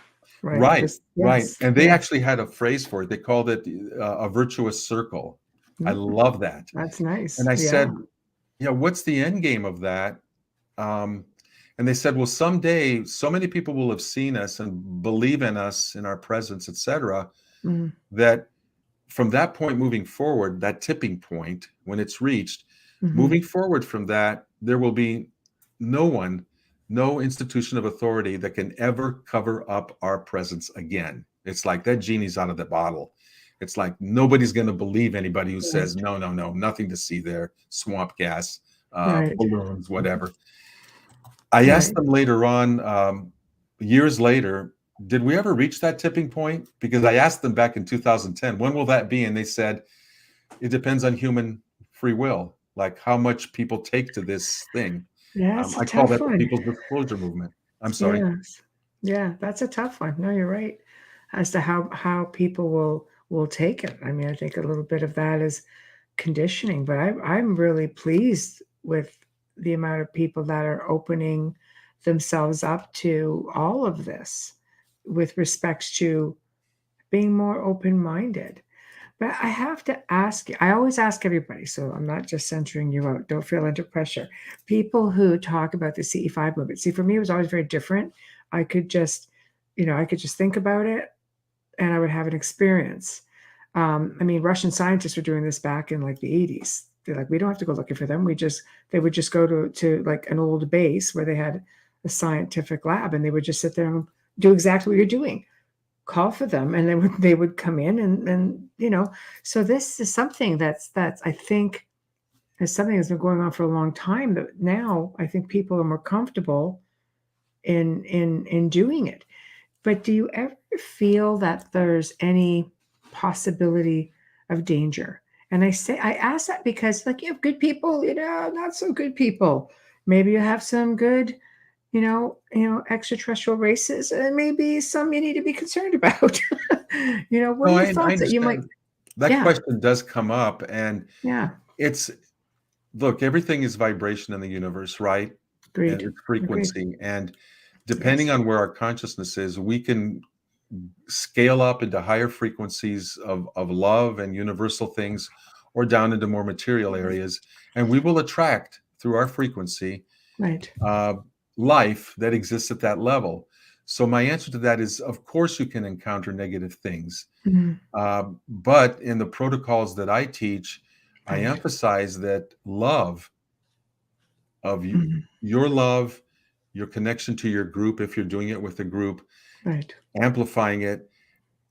Right. Right, Just, right. yes. And they Yes. actually had a phrase for it. They called it a virtuous circle. I love that. That's nice. And I Yeah. said, what's the end game of that? And they said, well, someday so many people will have seen us and believe in us, in our presence, etc., that from that point moving forward, that tipping point, when it's reached, moving forward from that, there will be no institution of authority that can ever cover up our presence again. It's like that genie's out of the bottle. It's like nobody's going to believe anybody who says, no, nothing to see there, swamp gas, balloons, whatever. I asked them later on, years later, did we ever reach that tipping point? Because I asked them back in 2010, when will that be? And they said, it depends on human free will, like how much people take to this thing. Yeah, it's a I call tough that the one. people's disclosure movement. I'm sorry. Yes. Yeah, that's a tough one. No, you're right. As to how people will take it. I mean, I think a little bit of that is conditioning, but I'm really pleased with the amount of people that are opening themselves up to all of this with respects to being more open-minded. But I have to ask you, I always ask everybody, so I'm not just censoring you out. Don't feel under pressure. People who talk about the CE-5 movement. See, for me, it was always very different. I could just think about it and I would have an experience. I mean, Russian scientists were doing this back in like the 80s. They're like, we don't have to go looking for them. They would just go to like an old base where they had a scientific lab, and they would just sit there and do exactly what you're doing. Call for them, and they would come in, and So this is something that's I think is something that's been going on for a long time. But now I think people are more comfortable in doing it. But do you ever feel that there's any possibility of danger? And I ask that because, like, you have good people, not so good people. Maybe you have some good, extraterrestrial races, and maybe some you need to be concerned about. What No, are your I thoughts that you might? understand. That Yeah, question does come up, and yeah, it's look, everything is vibration in the universe, right? And agreed, it's agreed. frequency. And depending Yes, on where our consciousness is, we can scale up into higher frequencies of love and universal things, or down into more material areas. And we will attract through our frequency right. uh, life that exists at that level. So my answer to that is, of course, you can encounter negative things. Mhm. But in the protocols that I teach, I Right. emphasize that love of you, Mhm. your love, your connection to your group, if you're doing it with a group, Right. amplifying it,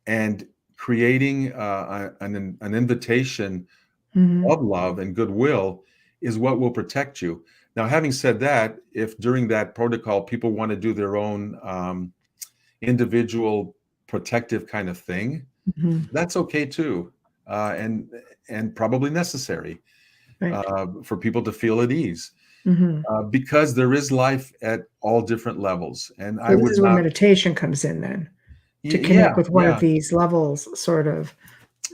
and creating an invitation Mhm. of love and goodwill is what will protect you. Now, having said that, if during that protocol people want to do their own individual protective kind of thing, Mhm. that's okay too, and probably necessary Right. for people to feel at ease, Mhm. because there is life at all different levels, and I So this would is where not. meditation comes in then, to Yeah, connect with one of yeah, these levels sort of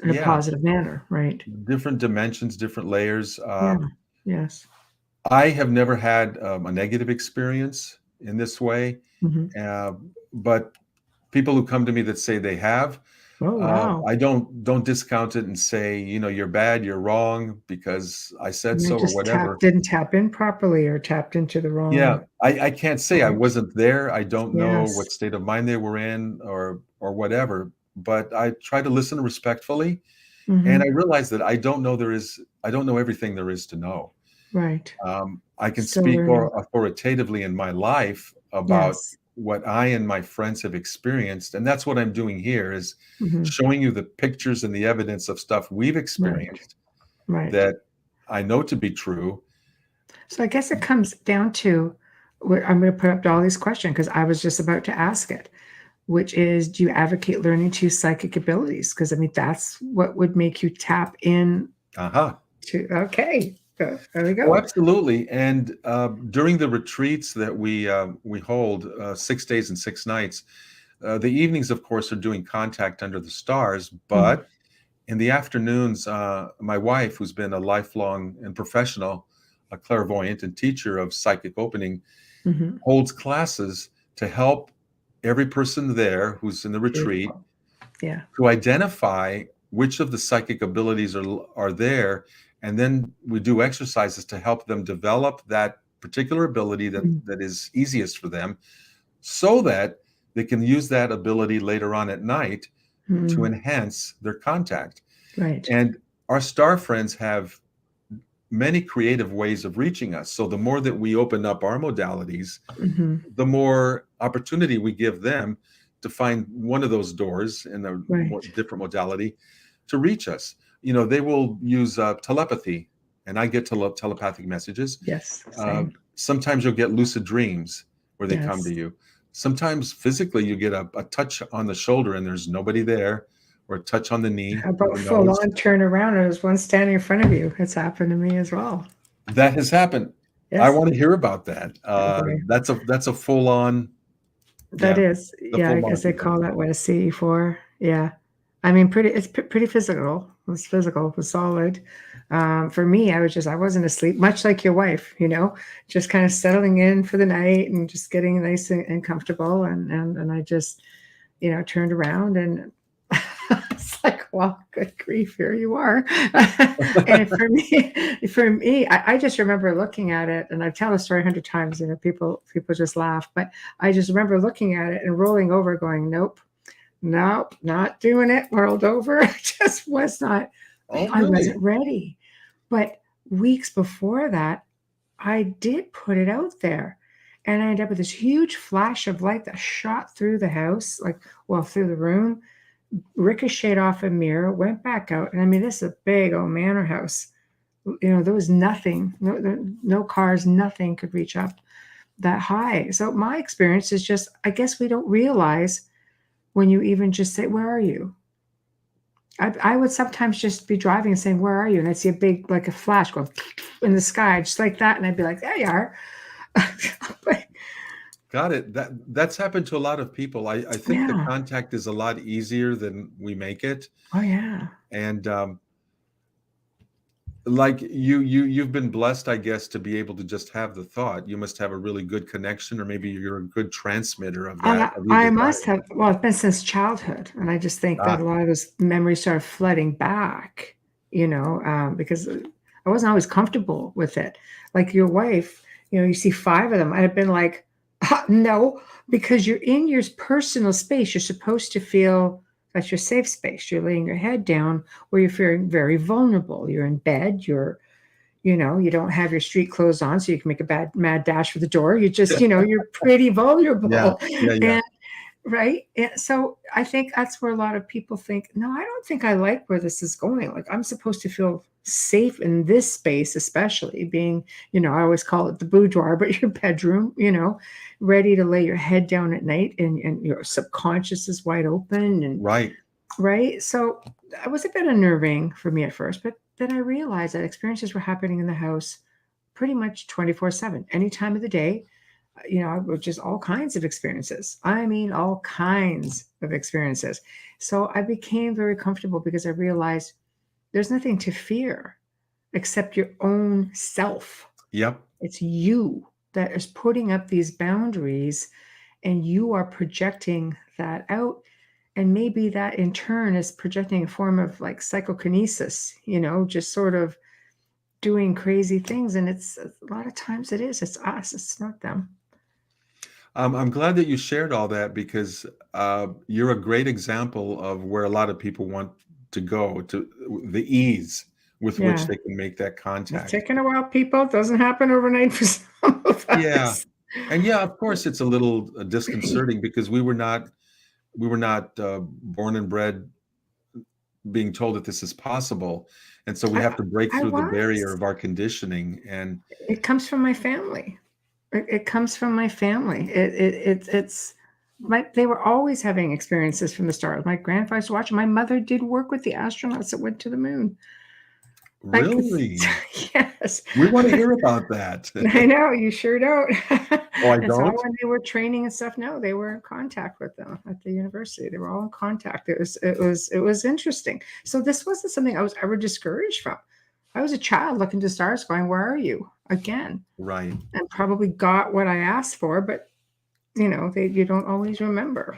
in a yeah. positive manner, right? Different dimensions, different layers. Yeah. Yes. I have never had a negative experience in this way, Mhm. uh, but people who come to me that say they have, Oh, wow. I don't discount it and say, you're bad, you're wrong because I said And they so or just whatever. didn't tap in properly or tapped into the Yeah, wrong I can't say I right. wasn't there. I don't know Yes. what state of mind they were in or whatever, but I try to listen respectfully, and I Mhm. realize that I don't know everything there is to know. Right. I can Still speak learning. authoritatively in my life about Yes. what I and my friends have experienced, and that's what I'm doing here is Mhm. showing you the pictures and the evidence of stuff we've Right. experienced Right. that I know to be true. So I guess it comes down to where I'm going to put up all these questions because I was just about to ask it, which is, do you advocate learning to use psychic abilities? Because I mean, that's what would make you tap in Aha. to. Okay, there we Oh, go. absolutely. And during the retreats that we hold, 6 days and 6 nights, the evenings, of course, are doing contact under the stars. Mhm. But in the afternoons, my wife, who's been a lifelong and professional, a clairvoyant and teacher of psychic opening, Mhm. holds classes to help every person there who's in the retreat Beautiful. Yeah. to identify which of the psychic abilities are there, and then we do exercises to help them develop that particular ability Mm. that is easiest for them, so that they can use that ability later on at night to Mm. enhance their contact. Right. And our star friends have many creative ways of reaching us. So the more that we open up our modalities, Mhm. the more opportunity we give them to find one of those doors in a Right. different modality to reach us. They will use telepathy, and I get telepathic messages. Yes. Same. Sometimes you'll get lucid dreams where they come to Yes. you. Sometimes physically you get a touch on the shoulder and there's nobody there, or a touch on the knee, How no about full nose. on turn around and there's one standing in front of you? It's happened to me as well. That has happened. I Yes. want to hear about that. I agree. That's a full on, That yeah, is, the yeah, full I guess they Monty thing. call that what a CE-4. Yeah. I mean, pretty physical. It's physical, it was solid. For me, I wasn't asleep, much like your wife, just kind of settling in for the night and just getting nice and comfortable. And I just, turned around and it's like, wow, good grief, here you are. And for me, I just remember looking at it, and I tell the story 100 times, people just laugh, but I just remember looking at it and rolling over going, nope, nope, not doing it, world over. I just was not, Oh, I really? wasn't ready. But weeks before that, I did put it out there. And I ended up with this huge flash of light that shot through the house, through the room, ricocheted off a mirror, went back out. And I mean, this is a big old manor house. There was nothing, no cars, nothing could reach up that high. So my experience is just, I guess we don't realize when you even just say, "Where are you?" I would sometimes just be driving and saying, "Where are you?" And I'd see a big, like a flash going in the sky, just like that. And I'd be like, "There you are." But, Got it. That's happened to a lot of people. I think the yeah. contact is a lot easier than we make it. Oh, yeah. And like you've been blessed, I guess, to be able to just have the thought. You must have a really good connection, or maybe you're a good transmitter of that, of your I desire. must have, well, it's been since childhood. And I just think that Ah, a lot of those memories started flooding back, because I wasn't always comfortable with it. Like your wife, you see 5 of them. I'd have been like, no, because you're in your personal space. You're supposed to feel that's your safe space. You're laying your head down where you're feeling very vulnerable. You're in bed. You don't have your street clothes on, so you can make a mad dash for the door. You just, you're pretty yeah, vulnerable. yeah, yeah. And right. And so I think that's where a lot of people think, no, I don't think I like where this is going. Like I'm supposed to feel safe in this space, especially being, I always call it the boudoir, but your bedroom, ready to lay your head down at night and your subconscious is wide open and Right. right. So that was a bit unnerving for me at first, but then I realized that experiences were happening in the house pretty much 24/7, any time of the day, which is all kinds of experiences. I mean, all kinds of experiences. So I became very comfortable because I realized there's nothing to fear except your own self. Yep. It's you that is putting up these boundaries and you are projecting that out. And maybe that in turn is projecting a form of like psychokinesis, just sort of doing crazy things. And it's a lot of times it's us, it's not them. I'm glad that you shared all that because you're a great example of where a lot of people want to go, to the ease with which Yeah. they can make that It's contact. taken a while, people. It doesn't happen overnight for some of Yeah. us. And yeah, of course, it's a little disconcerting because we were not born and bred being told that this is possible, and so we I, have to break I through the barrier was. of our conditioning. And It comes from my family. It comes from my family. It's they were always having experiences from the start. My grandfather's watching. My mother did work with the astronauts that went to the moon. Like it's really, yes. we want to hear about that. I know, you sure don't. Oh, I And so don't. when they were training and stuff, no, they were in contact with them at the university. They were all in contact. It was interesting. So this wasn't something I was ever discouraged from. I was a child looking to stars going, "Where are you?" Again, Right. and probably got what I you for, but you don't always remember.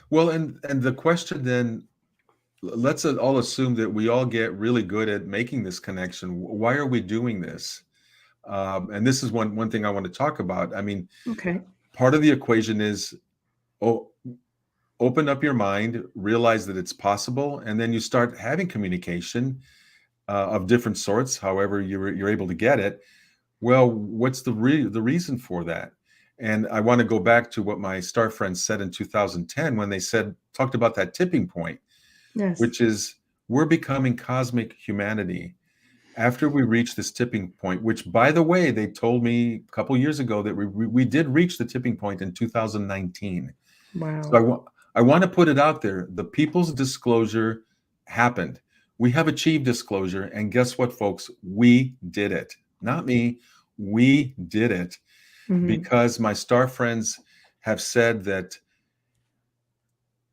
Well, and the question then, let's all assume that we all get really good at making this connection. Why are we doing this? And this is one thing I want to talk about. I mean, Okay. part of the equation is, oh, open up your mind, realize that it's possible, and then you start having communication of different sorts. However, you're able to get it. Well, what's the reason for that? And I want to go back to what my star friends said in 2010 when they talked about that tipping point, Yes. which is we're becoming cosmic humanity after we reach this tipping point, which, by the way, they told me a couple years ago that we did reach the tipping point in 2019. So Wow. I want to put it out there. The people's disclosure happened. We have achieved disclosure. And guess what, folks? We did it. Not me. We did it Hmm. because my star friends have said that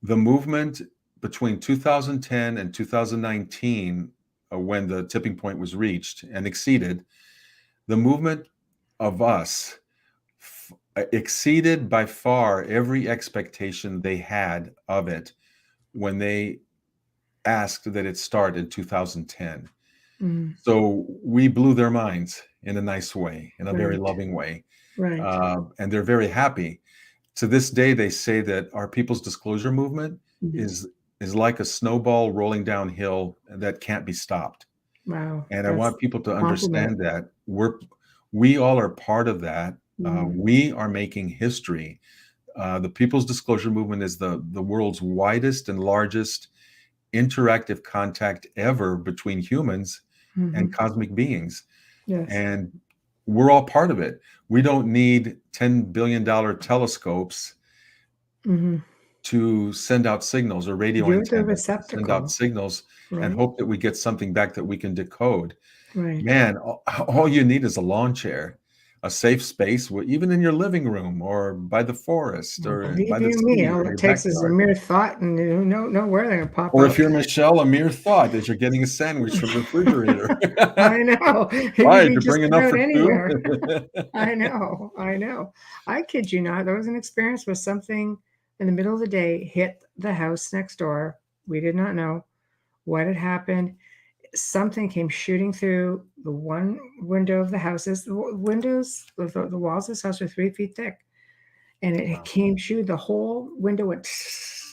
the movement between 2010 and 2019, when the tipping point was reached and exceeded, the movement of us exceeded by far every expectation they had of it when they asked that it start in 2010. Hmm. So we blew their minds in a nice way, in a very Right. loving way. Right. And they're very happy. To this day, they say that our people's disclosure movement Mhm. is like a snowball rolling downhill that can't be stopped. Wow. And I That's want people to a compliment. understand that we all are part of that. We are making history. The People's Disclosure Movement is the world's widest and largest interactive contact ever between humans and cosmic beings. Yes. And we're all part of it. We don't need $10 billion telescopes to send out signals, or radio You're the antennas to send out receptacle. signals and Right. hope that we get something back that we can decode. Right. Man, all you need is a lawn chair, a safe space, even in your living room or by the forest or Believe by the you me, sea all or it your takes is a backyard. mere thought, and you know where they're gonna pop Or up. if you're Michelle, a mere thought as you're getting a sandwich from the refrigerator. I know. It Why, could did be you just bring enough about for anywhere. two? I know. I kid you not. There was an experience where something in the middle of the day hit the house next door. We did not know what had happened. Something came shooting through the one window of the houses. The windows, the walls of this house are 3 feet thick. And it Wow. came shooting. The whole window went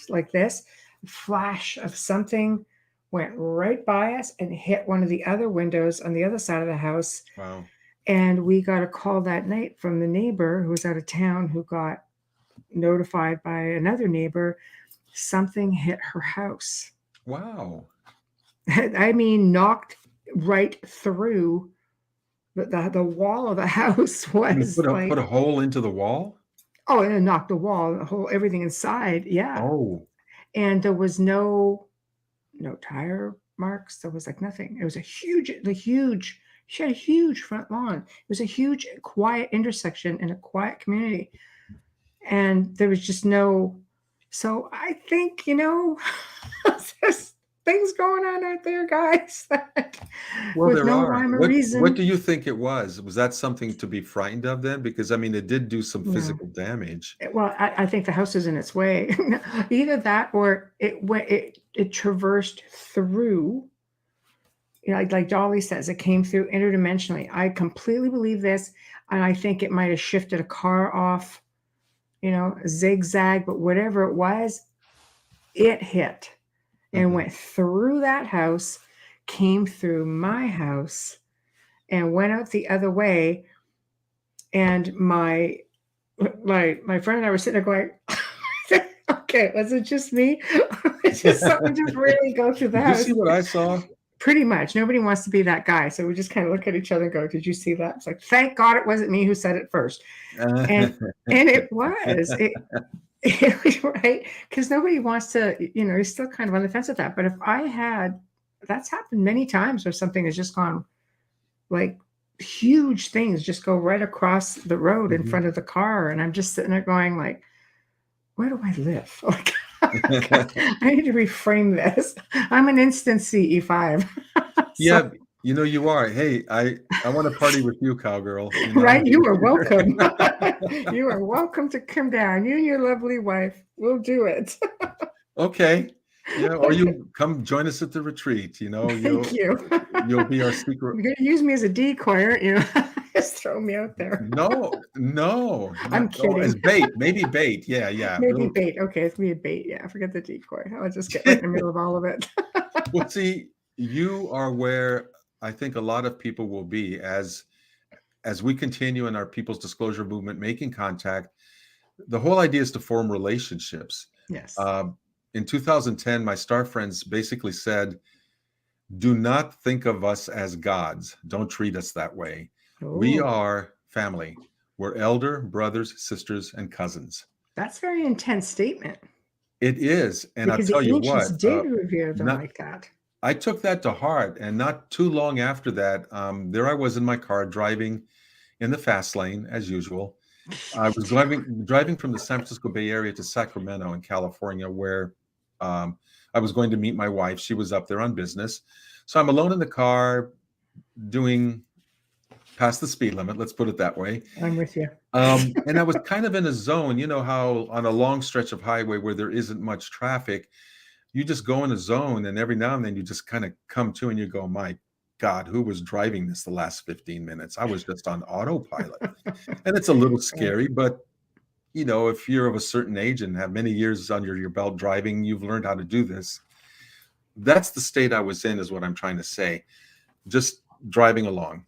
like this. A flash of something went right by us and hit one of the other windows on the other side of the house. Wow. And we got a call that night from the neighbor who was out of town, who got notified by another neighbor something hit her house. Wow. I mean, knocked right through the wall of the house. Was like, Put a hole into the wall? oh, and it knocked the wall, the whole everything inside. Yeah. Oh. And there was no tire marks. There was like nothing. It was she had a huge front lawn. It was a huge, quiet intersection in a quiet community. And there was just no, so I think, there's things going on out there, guys. Well, with there no are. rhyme or What reason. do you think it was? Was that something to be frightened of then? Because I mean, it did do some No. physical damage. Well, I think the house is in its way. Either that or it traversed through, like Dolly says, it came through interdimensionally. I completely believe this, and I think it might have shifted a car off, zigzag, but whatever it was, it hit and went through that house, came through my house, and went out the other way. And my friend and I were sitting there going, okay, was it just me? Just something just really go through the Did you house. see what I saw? Pretty much. Nobody wants to be that guy. So we just kind of look at each other and go, did you see that? It's like, thank God it wasn't me who said it first. And it was. Right? Because nobody wants to, you're still kind of on the fence with that. But if that's happened many times where something has just gone, like huge things just go right across the road in front of the car. And I'm just sitting there going like, where do I live? Like, I need to reframe this. I'm an instant CE-5. Yeah, you are. Hey, I want to party with you, cowgirl. Right? You are welcome. You are welcome to come down. You and your lovely wife. We'll do it. Okay. Yeah, or you come join us at the retreat. Thank you. You'll be our secret. You're going to use me as a decoy, aren't you? Just throw me out there. No. I'm kidding. As bait, maybe bait. Yeah. Maybe bait. Okay, it's me a bait. Yeah, forget the decoy. I'll just get right in the middle of all of it. Well, see, you are where I think a lot of people will be as we continue in our People's Disclosure Movement, making contact. The whole idea is to form relationships. Yes. In 2010, my star friends basically said, do not think of us as gods. Don't treat us that way. We are family. We're elder, brothers, sisters, and cousins. That's a very intense statement. It is. And because I'll tell you the ancients what. did revere them like that. I took that to heart. And not too long after that, there I was in my car driving in the fast lane, as usual. I was driving from the San Francisco Bay Area to Sacramento in California, where I was going to meet my wife. She was up there on business. So I'm alone in the car doing past the speed limit. Let's put it that way. I'm with you. And I was kind of in a zone, how on a long stretch of highway where there isn't much traffic, you just go in a zone, and every now and then you just kind of come to and you go, my God, who was driving this the last 15 minutes? I was just on autopilot. And it's a little scary, but if you're of a certain age and have many years under your belt driving, you've learned how to do this. That's the state I was in, is what I'm trying to say. Just driving along.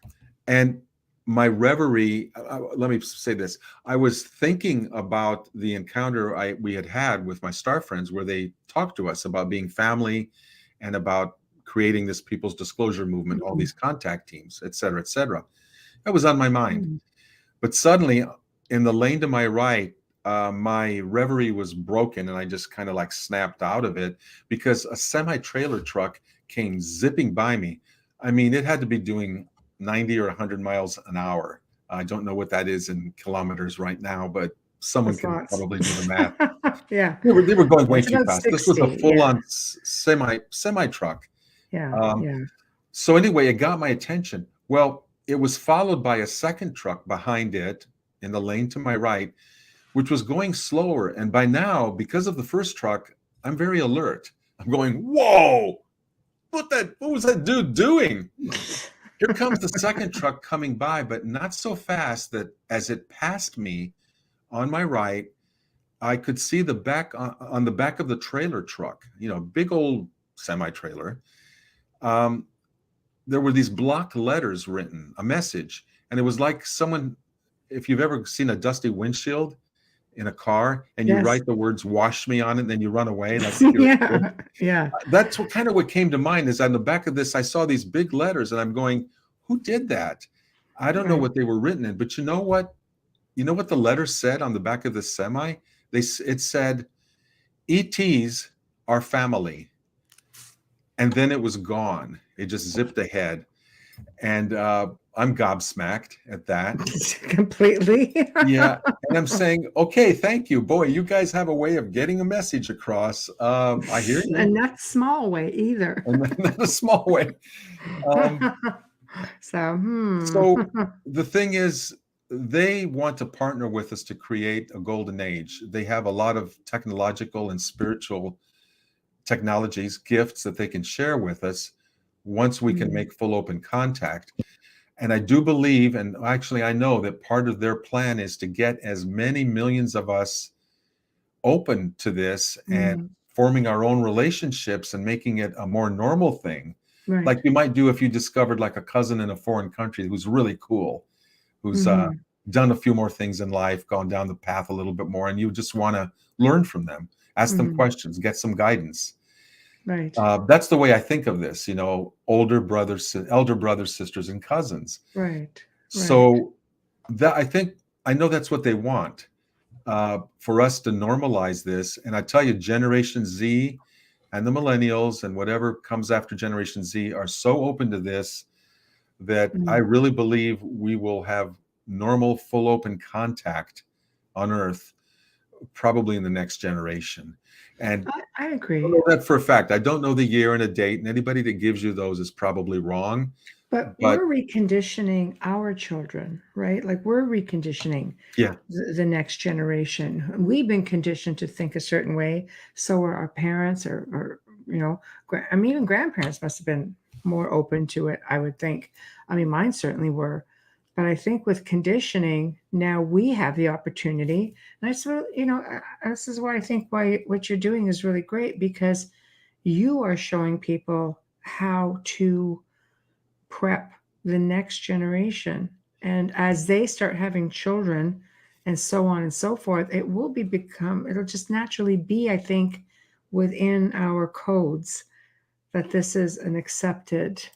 And my reverie, let me say this. I was thinking about the encounter we had with my star friends, where they talked to us about being family and about creating this people's disclosure movement, all these contact teams, et cetera, et cetera. That was on my mind. But suddenly, in the lane to my right, my reverie was broken, and I just kind of like snapped out of it because a semi-trailer truck came zipping by me. I mean, it had to be doing 90 or 100 miles an hour. I don't know what that is in kilometers right now, but someone That's can lots. probably do the math. Yeah. They were going way It's too about fast. This was a 60. full-on semi truck. Yeah. Yeah. So anyway, it got my attention. Well, it was followed by a second truck behind it in the lane to my right, which was going slower. And by now, because of the first truck, I'm very alert. I'm going, whoa, what was that dude doing? Here comes the second truck coming by, but not so fast that as it passed me on my right, I could see the back on the back of the trailer truck, big old semi-trailer. There were these block letters written, a message, and it was like someone, if you've ever seen a dusty windshield in a car and you Yes. write the words "wash me" on it, and then you run away like you're a kid. Yeah. That's what came to mind. Is on the back of this, I saw these big letters, and I'm going, "Who did that?" I don't know what they were written in, but you know what? You know what the letter said on the back of the semi? It said, "ETs are family," and then it was gone. It just zipped ahead, and I'm gobsmacked at that. Completely. Yeah, and I'm saying, okay, thank you. Boy, you guys have a way of getting a message across. I hear you. And not small way either. And not a small way. So the thing is, they want to partner with us to create a golden age. They have a lot of technological and spiritual technologies, gifts that they can share with us once we can make full open contact. And I do believe, and actually I know that part of their plan is to get as many millions of us open to this and forming our own relationships and making it a more normal thing. Like you might do if you discovered like a cousin in a foreign country who's really cool, who's done a few more things in life, gone down the path a little bit more, and you just want to learn from them, ask them questions, get some guidance. Right. That's the way I think of this, elder brothers, sisters, and cousins. Right. So that I know that's what they want, for us to normalize this. And I tell you, Generation Z and the millennials and whatever comes after Generation Z are so open to this that I really believe we will have normal, full open contact on Earth probably in the next generation. And I agree. I know that for a fact. I don't know the year and a date, and anybody that gives you those is probably wrong. But we're reconditioning our children, right? Like we're reconditioning the next generation. We've been conditioned to think a certain way. So are our parents, or even grandparents must have been more open to it, I would think. I mean, mine certainly were. But I think with conditioning, now we have the opportunity. And this is why I think what you're doing is really great, because you are showing people how to prep the next generation. And as they start having children and so on and so forth, it'll just naturally be, I think, within our codes that this is an accepted,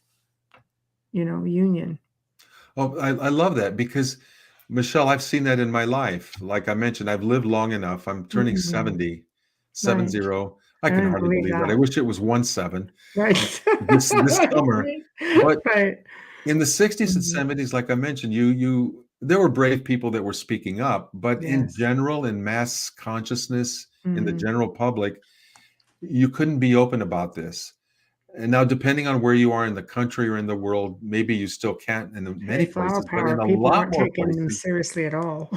union. Oh, I love that, because Michelle, I've seen that in my life. Like I mentioned, I've lived long enough. I'm turning 70. I can hardly believe that. I wish it was 17 this summer. But in the 60s and 70s, like I mentioned, there were brave people that were speaking up, but in general, in mass consciousness, in the general public, you couldn't be open about this. And now, depending on where you are in the country or in the world, maybe you still can't in many places, but in a people lot aren't more taking them places. seriously at all.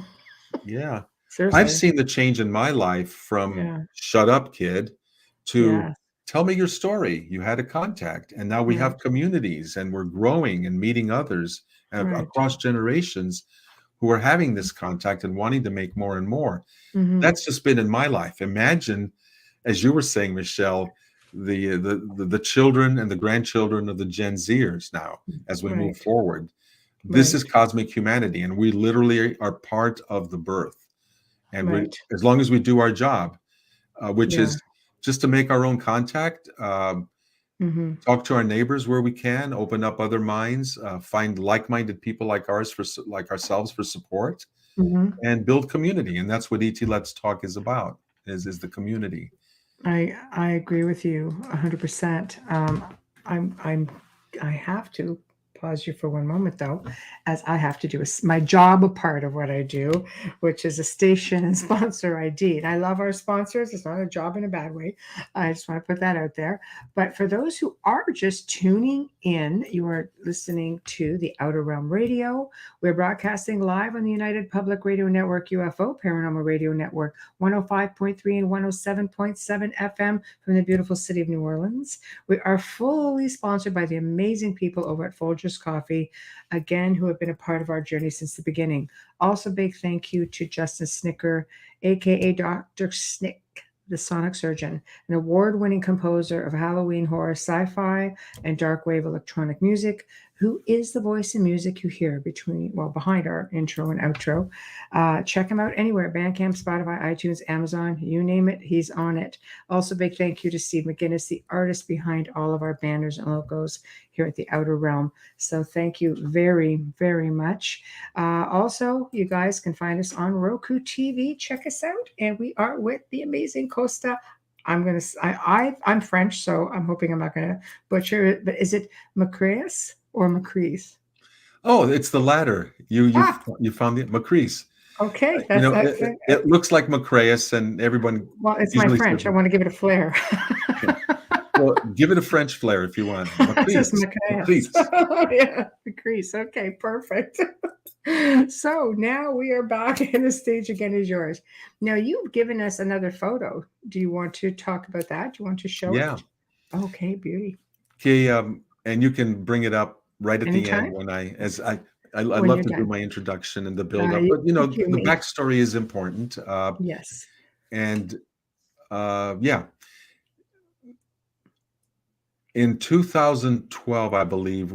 Yeah. Seriously. I've seen the change in my life from shut up, kid, to tell me your story. You had a contact, and now we have communities, and we're growing and meeting others across generations who are having this contact and wanting to make more and more. That's just been in my life. Imagine, as you were saying, Michelle, the children and the grandchildren of the Gen Zers now, as we move forward. This is Right. cosmic humanity, and we literally are part of the birth. And we, Right. as long as we do our job, which Yeah. is just to make our own contact, Mm-hmm. talk to our neighbors where we can, open up other minds, find like-minded people like like ourselves for support, Mm-hmm. and build community. And that's what Let's Talk is about, is the community. I agree with you 100%. I'm I have to pause you for one moment though, as I have to do my job part of what I do, which is a station and sponsor ID. And I love our sponsors. It's not a job in a bad way. I just want to put that out there. But for those who are just tuning in, you are listening to the Outer Realm Radio. We're broadcasting live on the United Public Radio Network UFO Paranormal Radio Network 105.3 and 107.7 FM from the beautiful city of New Orleans. We are fully sponsored by the amazing people over at Folgers Coffee, again, who have been a part of our journey since the beginning. Also, big thank you to Justin Snicker, aka Dr. Snick, the sonic surgeon, an award-winning composer of Halloween horror, sci-fi, and dark wave electronic music, who is the voice in music you hear behind our intro and outro. Check him out anywhere: Bandcamp, Spotify, iTunes, Amazon, you name it, he's on it. Also, big thank you to Steve McGinnis, the artist behind all of our banners and logos here at the Outer Realm. So thank you very, very much. Also, you guys can find us on Roku TV. Check us out. And we are with the amazing Kosta. I'm French, so I'm hoping I'm not gonna butcher it. But is it Makreas or Makreas? Oh, it's the latter. You Ah, you found it, Makreas. okay. You That's know, that's it looks like Makreas, and everyone well, it's my usually says, French. I want to give it a flair. okay. Well, give it a French flair if you want. It says Makreas. Makreas. Makreas. Yeah, Makreas. Okay, perfect. So now we are back, and the stage again is yours. Now you've given us another photo. Do you want to talk about that? Do you want to show Yeah. it? Okay, beauty. Okay, and you can bring it up right at the end Anytime when I when love you're to do done. my introduction and the build up, You but cue the me. backstory is important. Yes. And yeah, in 2012, I believe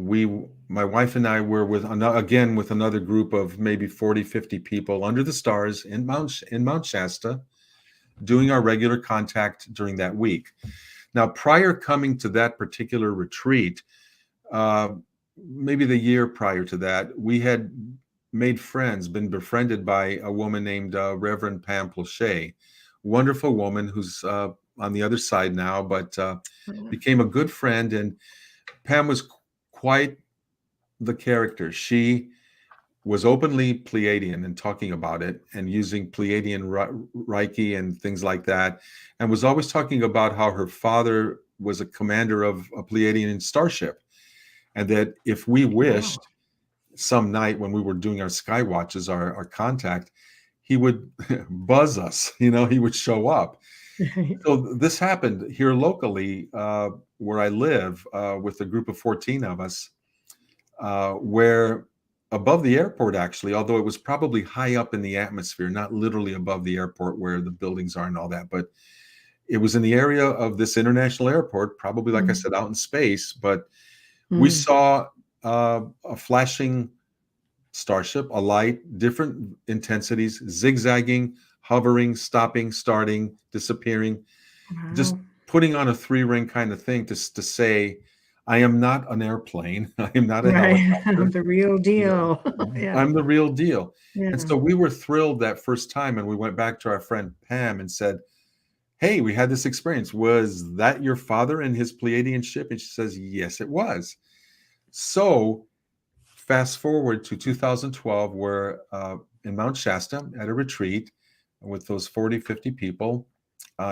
my wife and I were with another group of maybe 40, 50 people under the stars in Mount Shasta, doing our regular contact during that week. Now, prior coming to that particular retreat, maybe the year prior to that, we had been befriended by a woman named Reverend Pam Plauché, wonderful woman who's on the other side now, but became a good friend. And Pam was quite the character. She was openly Pleiadian and talking about it and using Pleiadian Reiki and things like that, and was always talking about how her father was a commander of a Pleiadian starship, and that if we wished some night when we were doing our sky watches, our contact, he would buzz us, he would show up. So this happened here locally, where I live, with a group of 14 of us, where above the airport, actually, although it was probably high up in the atmosphere, not literally above the airport where the buildings are and all that, but it was in the area of this international airport, probably, like I said, out in space. But we saw a flashing starship, a light, different intensities, zigzagging, hovering, stopping, starting, disappearing, just putting on a 3-ring kind of thing to say, I am not an airplane. I am not a Right. helicopter. The real deal. Yeah. I'm the real deal. Yeah. And so we were thrilled that first time, and we went back to our friend Pam and said, hey, we had this experience. Was that your father and his Pleiadian ship? And she says, yes, it was. So fast forward to 2012, we're in Mount Shasta at a retreat with those 40, 50 people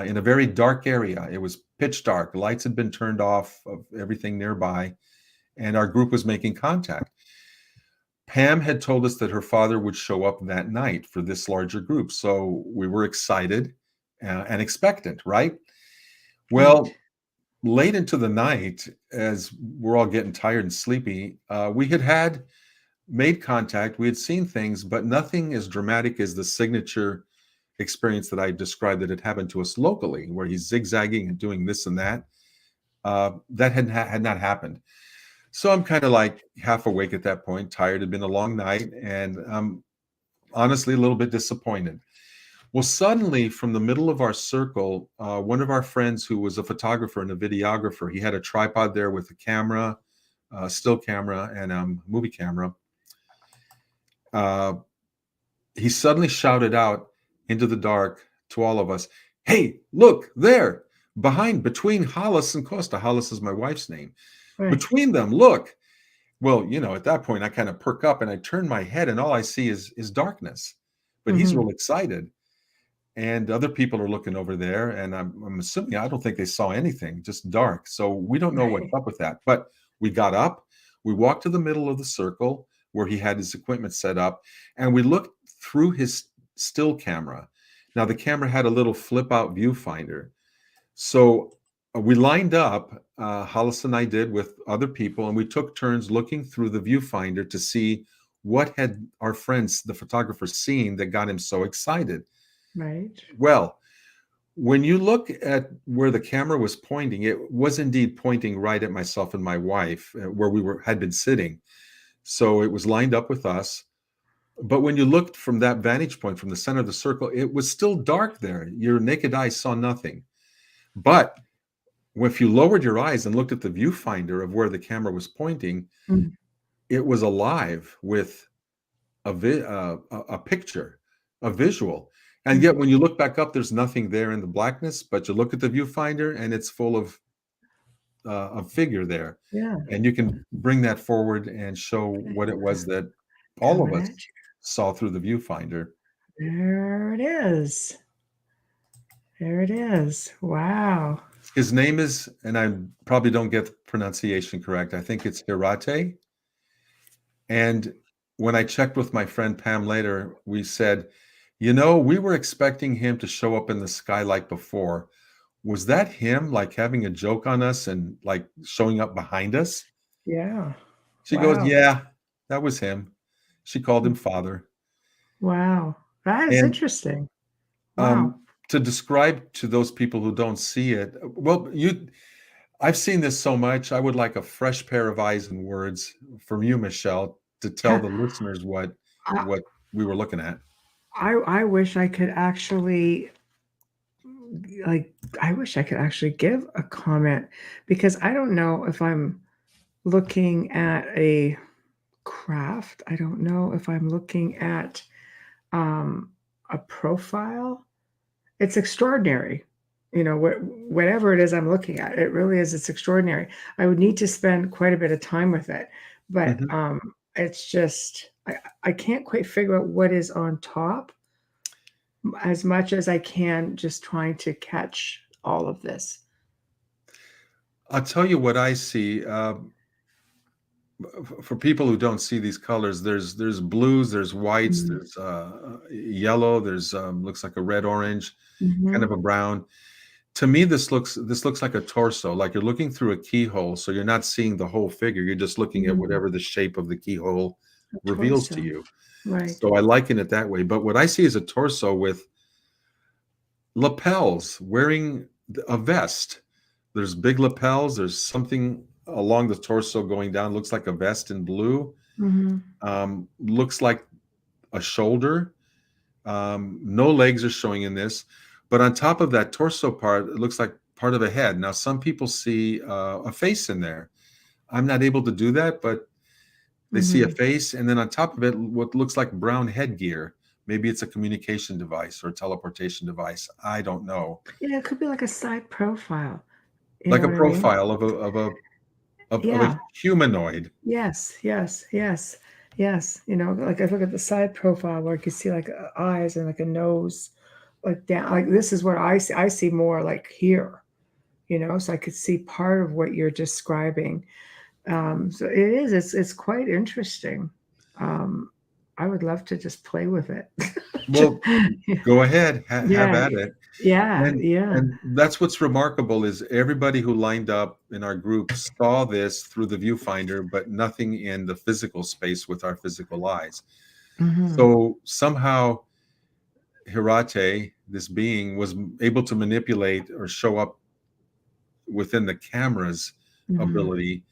in a very dark area. It was pitch dark. Lights had been turned off of everything nearby, and our group was making contact. Pam had told us that her father would show up that night for this larger group. So we were excited and expectant, right? Well, late into the night, as we're all getting tired and sleepy, we had made contact. We had seen things, but nothing as dramatic as the signature experience that I described that had happened to us locally, where he's zigzagging and doing this and that. That had not happened. So I'm kind of like half awake at that point, tired. It'd been a long night, and I'm honestly a little bit disappointed. Well, suddenly from the middle of our circle, one of our friends who was a photographer and a videographer, he had a tripod there with a camera, still camera, and movie camera. He suddenly shouted out into the dark to all of us, "Hey, look there, between Hollis and Kosta." Hollis is my wife's name. Right. Between them, look. Well, at that point, I kind of perk up and I turn my head, and all I see is darkness. But he's Mm-hmm. real excited, and other people are looking over there, and I'm assuming, I don't think they saw anything, just dark. So we don't know what's Right. up with that. But we got up, we walked to the middle of the circle where he had his equipment set up, and we looked through his still camera. Now the camera had a little flip out viewfinder. So we lined up, Hollis and I did, with other people, and we took turns looking through the viewfinder to see what had our friends, the photographers, seen that got him so excited. Right. Well, when you look at where the camera was pointing, it was indeed pointing right at myself and my wife, where had been sitting. So it was lined up with us. But when you looked from that vantage point, from the center of the circle, it was still dark there. Your naked eye saw nothing. But if you lowered your eyes and looked at the viewfinder of where the camera was pointing, Mm. it was alive with a picture, a visual. And yet when you look back up, there's nothing there in the blackness, but you look at the viewfinder and it's full of a figure there. Yeah. And you can bring that forward and show what it was that all of Coming us at you. saw through the viewfinder. There it is. There it is. Wow. His name is, and I probably don't get the pronunciation correct, I think it's Hirate. And when I checked with my friend Pam later, we said, we were expecting him to show up in the sky like before. Was that him, like having a joke on us and like showing up behind us? Yeah. She goes, Wow. yeah, that was him. She called him father. Wow. That is And interesting. Wow. to describe to those people who don't see it, well, I've seen this so much. I would like a fresh pair of eyes and words from you, Michelle, to tell the listeners what I, we were looking at. I wish I could actually I wish I could actually give a comment, because I don't know if I'm looking at a craft. I don't know if I'm looking at um, a profile. It's extraordinary. Whatever it is I'm looking at, it really is. It's extraordinary. I would need to spend quite a bit of time with it, but Mhm. it's just I can't quite figure out what is on top as much as I can, just trying to catch all of this. I'll tell you what I see. For people who don't see these colors, there's blues, there's whites, Mm. there's yellow, there's looks like a red orange, kind of Mhm. a brown. To me, this looks like a torso, like you're looking through a keyhole, so you're not seeing the whole figure. You're just looking at Mm. whatever the shape of the keyhole A reveals to torso. you. Right. So I liken it that way. But what I see is a torso with lapels, wearing a vest. There's big lapels. There's something along the torso going down. Looks like a vest in blue. Mhm. Looks like a shoulder. No legs are showing in this. But on top of that torso part, it looks like part of a head. Now, some people see a face in there. I'm not able to do that, but they see a Mhm. face. And then on top of it, what looks like brown headgear. Maybe it's a communication device or a teleportation device. I don't know. Yeah, it could be like a side profile. You Like know a what I mean? profile of a Yeah. humanoid. Yes, yes, yes, yes. Like I look at the side profile where I can see like eyes and like a nose, like down. Like this is what I see. I see more like here, so I could see part of what you're describing. So it is. It's quite interesting. Um, I would love to just play with it. Well, go ahead, have Yeah, at it. yeah, And yeah. and that's what's remarkable is everybody who lined up in our group saw this through the viewfinder, but nothing in the physical space with our physical eyes. Hmm. So somehow Hirate, this being, was able to manipulate or show up within the camera's Hmm. ability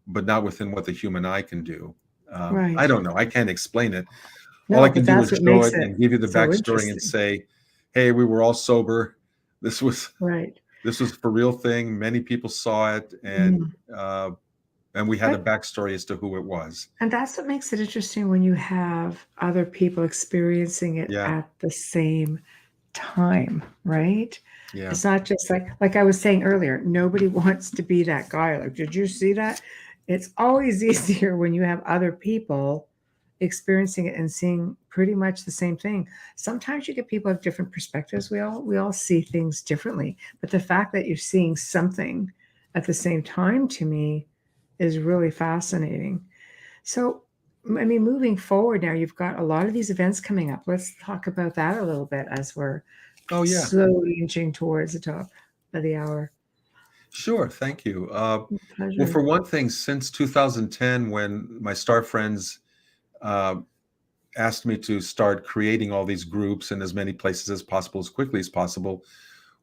but not within what the human eye can do. I Right. don't know. I can't explain it. All I No, but can do that's is what show makes it it and give you the so backstory and interesting. say, "Hey, we were all sober. This was Right. this was for real thing. Many people saw it, Mm. and we had a But backstory as to who it was." and that's what makes it interesting when you have other people experiencing it Yeah, at the same time, right? yeah, It's not just like I was saying earlier, nobody wants to be that guy. Like, did you see that? It's always easier when you have other people experiencing it and seeing pretty much the same thing. Sometimes you get people have different perspectives. We all see things differently. But the fact that you're seeing something at the same time to me is really fascinating. So, I mean, moving forward now, you've got a lot of these events coming up. Let's talk about that a little bit as we're oh yeah, slowly inching towards the top of the hour. sure. Thank you. Well, Pleasure. for one thing, since 2010, when my star friends uh, asked me to start creating all these groups in as many places as possible, as quickly as possible,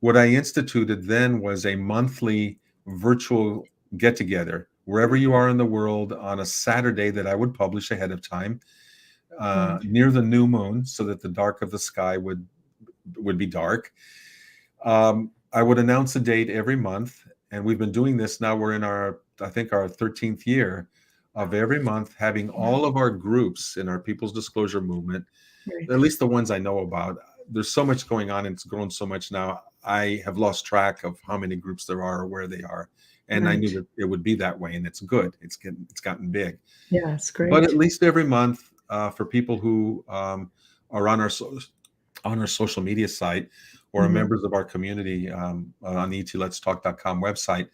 what I instituted then was a monthly virtual get together wherever you are in the world on a Saturday that I would publish ahead of time, Right. near the new moon, so that the dark of the sky would be dark. I would announce a date every month, and we've been doing this now. We're in I think, our 13th year of every month having all of our groups in our People's Disclosure Movement, Right. at least the ones I know about. There's so much going on, and it's grown so much now. I have lost track of how many groups there are or where they are, and I knew Right. that it would be that way, and it's good. It's gotten big, Yeah, it's but at great. least every month, for people who are on our social media site or are Hmm. members of our community, on the ETLetsTalk.com website,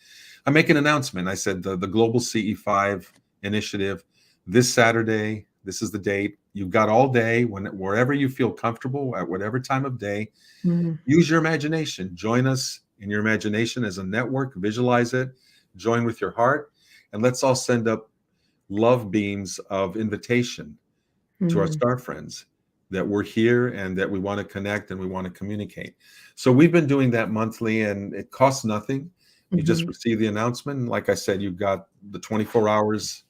I make an announcement. I said the global CE-5 initiative this Saturday. This is the date. You've got all day, wherever you feel comfortable at whatever time of day. Hmm. Use your imagination. Join us in your imagination as a network. Visualize it. Join with your heart, and let's all send up love beams of invitation to our Hmm. star friends that we're here and that we want to connect and we want to communicate. So we've been doing that monthly, and it costs nothing. You just Hmm. receive the announcement. And like I said, you've got the 24 hours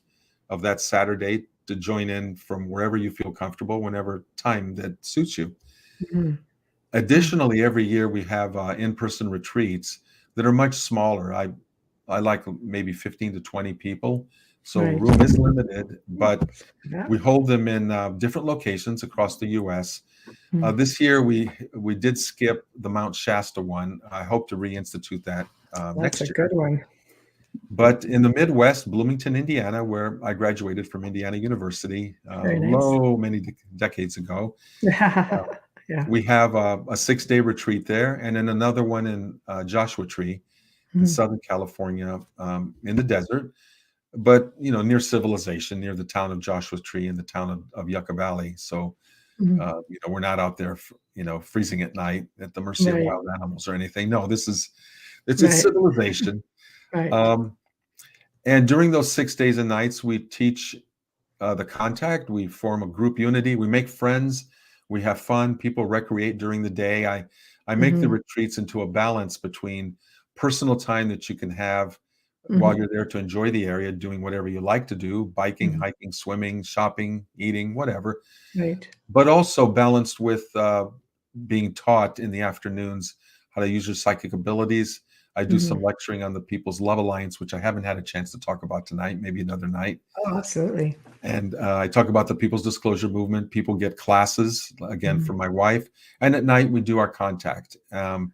of that Saturday to join in from wherever you feel comfortable, whenever time that suits you. Hmm. Additionally, every year we have in-person retreats that are much smaller. I like maybe 15 to 20 people. So Right. room is limited, but Yeah. we hold them in different locations across the U.S. Mm. This year we did skip the Mount Shasta one. I hope to reinstitute that That's a next good year. one. But in the Midwest, Bloomington, Indiana, where I graduated from Indiana University, Very nice. many decades ago, Yeah. we have a 6-day retreat there, and then another one in Joshua Tree in Mhm. Southern California, in the desert, but near civilization, near the town of Joshua Tree and the town of Yucca Valley. So Mhm. we're not out there, freezing at night at the mercy of Right. wild animals or anything. No, it's a Right. civilization. Right. Um, and during those 6 days and nights, we teach the contact. We form a group unity. We make friends. We have fun. People recreate during the day. I make the Mhm. retreats into a balance between personal time that you can have while Mhm. you're there to enjoy the area, doing whatever you like to do, biking, Mhm. hiking, swimming, shopping, eating, whatever, Right. but also balanced with being taught in the afternoons how to use your psychic abilities. I do some Mhm. lecturing on the People's Love Alliance, which I haven't had a chance to talk about tonight, maybe another night. Oh, absolutely. And I talk about the People's Disclosure Movement. People get classes, again, Mhm. from my wife. And at night, we do our contact. And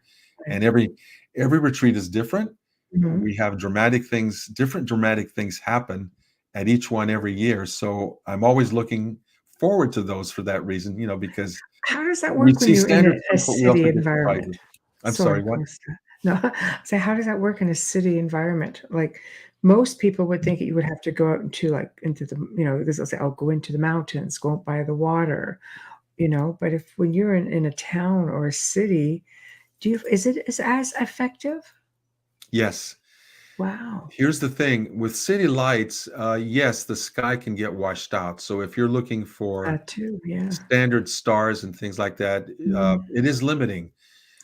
Right. every retreat is different. Mhm. We have different dramatic things happen at each one every year. So I'm always looking forward to those for that reason, because How does that we work when see you're in standard a stuff, but we city also get environment? surprises. I'm Sorry, sorry, what? Kosta. No, so how does that work in a city environment? Like, most people would think that you would have to go out into the, this will say, "Oh, go into the mountains, go out by the water," but if when you're in a town or a city, is as effective? Yes. Wow. Here's the thing with city lights, yes, the sky can get washed out. So if you're looking for That too, yeah. standard stars and things like that, Mm. it is limiting.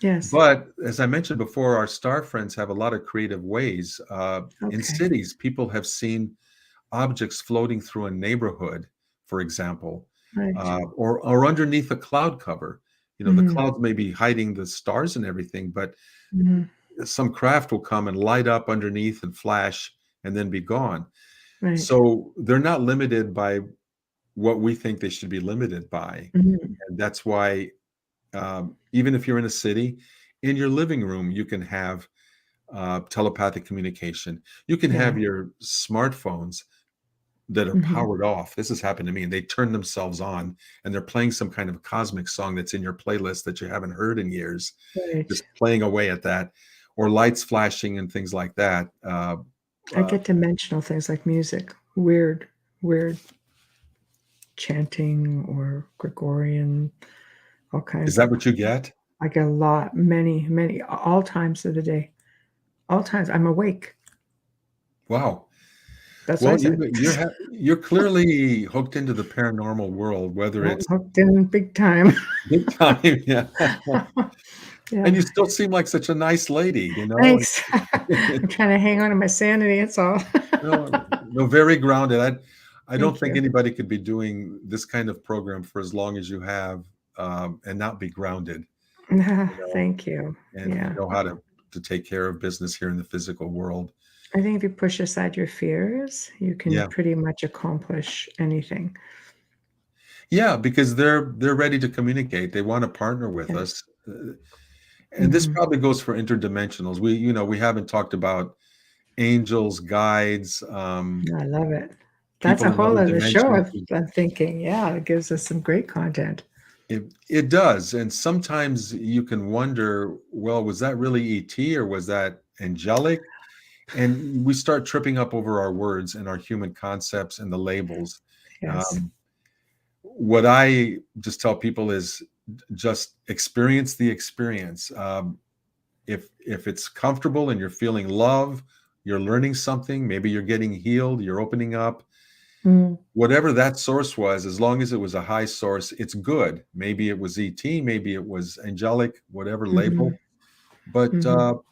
Yes. But as I mentioned before, our star friends have a lot of creative ways. In Okay. cities, people have seen objects floating through a neighborhood, for example, Right. or underneath a cloud cover. The Mhm. clouds may be hiding the stars and everything, but Mhm. some craft will come and light up underneath and flash and then be gone. Right. So they're not limited by what we think they should be limited by. Mhm. And that's why, even if you're in a city, in your living room, you can have telepathic communication. You can have Yeah. your smartphones that are Mhm. powered off. This has happened to me, and they turn themselves on, and they're playing some kind of cosmic song that's in your playlist that you haven't heard in years, Right. just playing away at that, or lights flashing and things like that. I Uh, get dimensional things like music, weird chanting or Gregorian, all is kinds that of what you get? I get a lot, many, all times of the day. All times I'm awake. Wow. That's what I Well, said. you're clearly hooked into the paranormal world, whether I'm it's hooked in big time. big time, yeah. And Yeah. you still seem like such a nice lady, Thanks. I'm trying to hang on to my sanity, that's all. no, very grounded. I don't Thank think you. anybody could be doing this kind of program for as long as you have, and not be grounded, you know, Thank you. and Yeah. know how to take care of business here in the physical world. I think if you push aside your fears, you can Yeah. pretty much accomplish anything. Yeah, because they're ready to communicate. They want to partner with Yeah. us. And this Mhm. probably goes for interdimensionals. We haven't talked about angels, guides, I love it. That's people a in whole other other show dimensions. I'm thinking. Yeah, it gives us some great content. It does, and sometimes you can wonder, well, was that really ET or was that angelic? And we start tripping up over our words and our human concepts and the labels. Yes. Um, what I just tell people is just experience the experience. If it's comfortable and you're feeling love, you're learning something, maybe you're getting healed, you're opening up, Mm. whatever that source was, as long as it was a high source, it's good. Maybe it was ET, maybe it was angelic, whatever Mhm. label, but Mhm.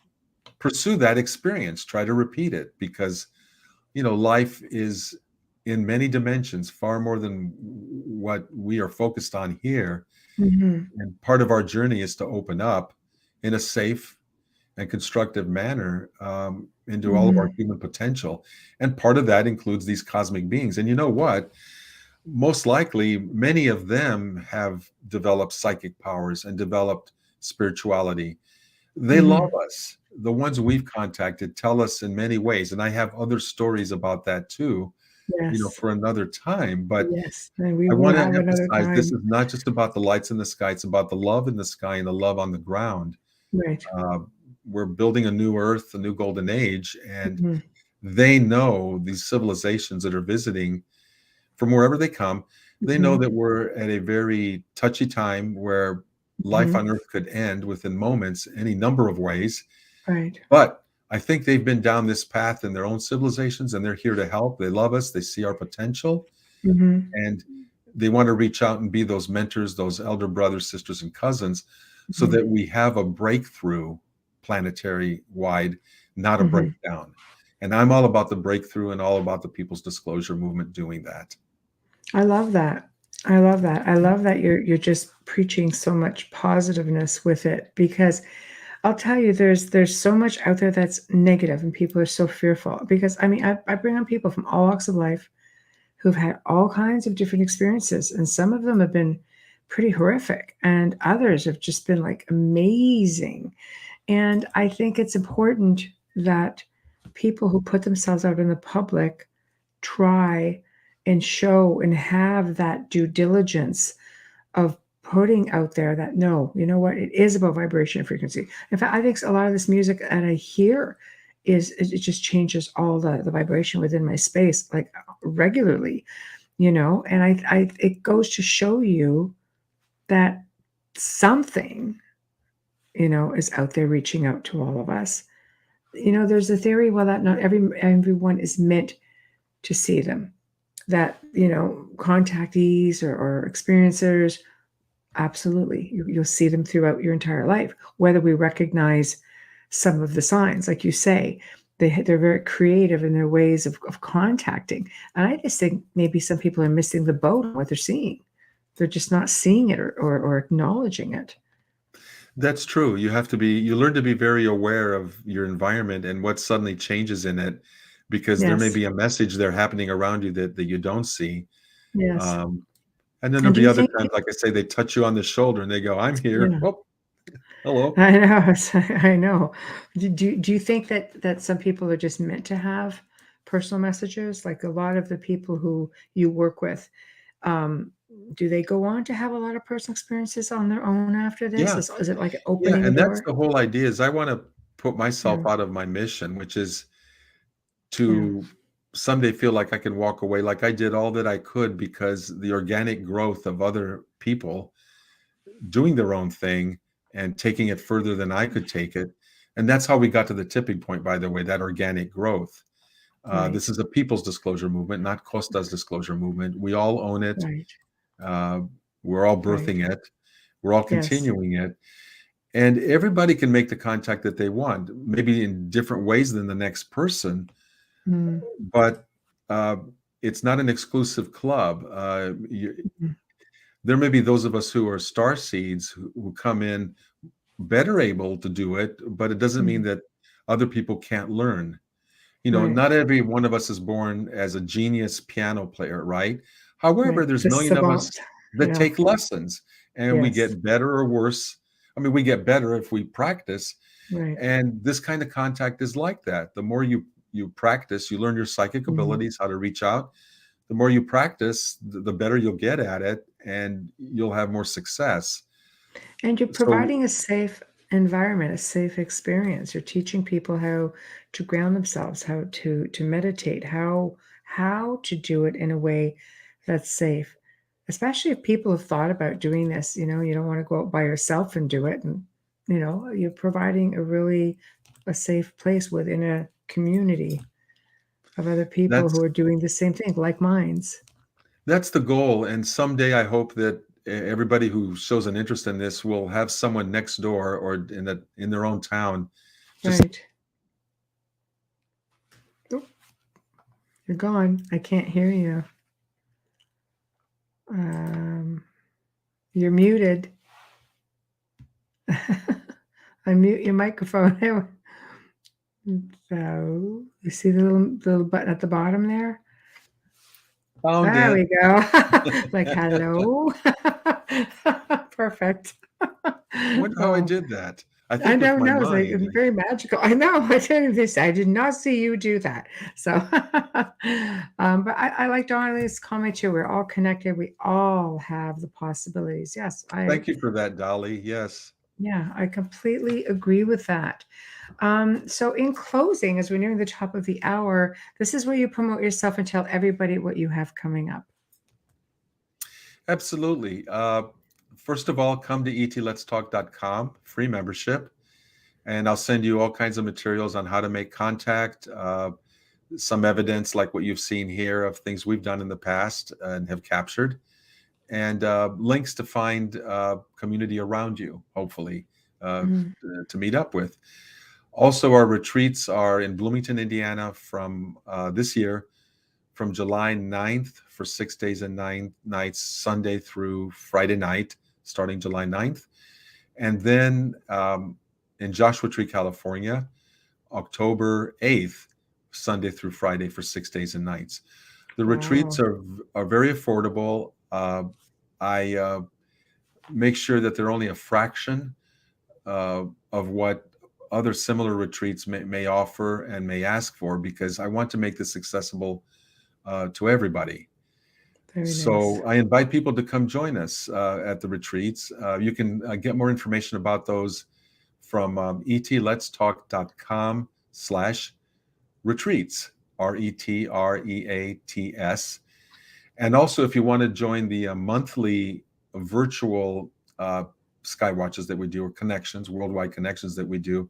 pursue that experience. Try to repeat it, because life is in many dimensions, far more than what we are focused on here. Mhm. And part of our journey is to open up in a safe and constructive manner, into all of our Mhm. human potential. And part of that includes these cosmic beings. And you know what? Most likely, many of them have developed psychic powers and developed spirituality. They love Mhm. us. The ones we've contacted tell us in many ways. And I have other stories about that too, Yes. for another time. But Yes, and we I will want to have another emphasize, this time. is not just about the lights in the sky, it's about the love in the sky and the love on the ground. Right. Uh, we're building a new earth, a new golden age, and Mhm. they know, these civilizations that are visiting from wherever they come, they know Mhm. that we're at a very touchy time where life Mhm. on earth could end within moments, any number of ways. Right. But I think they've been down this path in their own civilizations, and they're here to help. They love us, they see our potential, Mhm. and they want to reach out and be those mentors, those elder brothers, sisters, and cousins, so Mhm. that we have a breakthrough planetary wide, not a Mhm. breakdown. And I'm all about the breakthrough and all about the People's Disclosure Movement doing that. I love that. I love that. I love that you're just preaching so much positiveness with it because I'll tell you there's so much out there that's negative and people are so fearful because I mean I bring on people from all walks of life who've had all kinds of different experiences and some of them have been pretty horrific and others have just been like amazing. And I think it's important that people who put themselves out in the public try and show and have that due diligence of putting out there that no, you know what, it is about vibration and frequency. In fact, I think a lot of this music that I hear is it just changes all the vibration within my space like regularly, and I it goes to show you that something, is out there reaching out to all of us. There's a theory, well, that not everyone is meant to see them. That, contactees or experiencers, absolutely, you'll see them throughout your entire life, whether we recognize some of the signs, like you say. they're very creative in their ways of contacting. And I just think maybe some people are missing the boat on what they're seeing. They're just not seeing it or acknowledging it. That's true. You learn to be very aware of your environment and what suddenly changes in it, because there may Yes. be a message there happening around you that you don't see. Yes. Um, and then And there'll do be you other think, times, like I say, they touch you on the shoulder and they go, "I'm here." yeah, Oh, hello. I know. I know. Do you think that some people are just meant to have personal messages? Like a lot of the people who you work with, um, do they go on to have a lot of personal experiences on their own after this? Yeah. Is it like Yeah. opening a And that's door? the whole idea is I want to put myself Yeah. out of my mission, which is Yeah. to someday feel like I can walk away, like I did all that I could, because the organic growth of other people doing their own thing and taking it further than I could take it. And that's how we got to the tipping point, by the way, that organic growth. This Right. is a people's disclosure movement, not Costa's disclosure movement. We all own it. Right. Uh, we're all Right. birthing it. We're all Yes. continuing it. And everybody can make the contact that they want, maybe in different ways than the next person, Mm. but uh, it's not an exclusive club. Mhm. There may be those of us who are star seeds who come in better able to do it, but it doesn't mean Mm. that other people can't learn. Right. Not every one of us is born as a genius piano player, right? However, Right. there's The million of us savant. that Yeah. take lessons and we Yes. get better or worse. I mean, we get better if we practice. Right. And this kind of contact is like that. The more you practice, you learn your psychic Mhm. abilities, how to reach out. The more you practice, the better you'll get at it, and you'll have more success. And you're So providing a safe environment, a safe experience. You're teaching people how to ground themselves, how to meditate, how to do it in a way that's safe. Especially if people have thought about doing this, you don't want to go out by yourself and do it. And, you're providing a safe place within a community of other people that's who are doing the same thing, like minds. that's the goal. And someday I hope that everybody who shows an interest in this will have someone next door or in their own town. Just Right. Oh, you're gone. I can't hear you. Um, you're muted. Unmute your microphone. So you see the little button at the bottom there? found There it. we go. Like, hello. Perfect. I wonder how I Oh, did that. I I think with don't my know. It's like mind. it's very magical. I know. I tell you this. I did not see you do that. So, but I like Donnelly's comment too. We're all connected. We all have the possibilities. Yes, Thank you for that, Dolly. Yes. yeah, I completely agree with that. So, in closing, as we're nearing the top of the hour, this is where you promote yourself and tell everybody what you have coming up. Absolutely. First of all, come to ETLetsTalk.com, free membership, and I'll send you all kinds of materials on how to make contact, some evidence like what you've seen here of things we've done in the past and have captured, and links to find community around you, hopefully, Mm. to meet up with. Also, our retreats are in Bloomington, Indiana from this year, from July 9th for 6 days and 9 nights, Sunday through Friday night, starting July 9th. And then in Joshua Tree, California, October 8th, Sunday through Friday for 6 days and nights. The retreats Wow. are very affordable. I make sure that they're only a fraction of what other similar retreats may offer and may ask for, because I want to make this accessible to everybody. Very nice. So I invite people to come join us at the retreats. You can get more information about those from etletstalk.com/retreats, RETREATS. And also, if you want to join the monthly virtual skywatches that we do, or connections, worldwide connections that we do,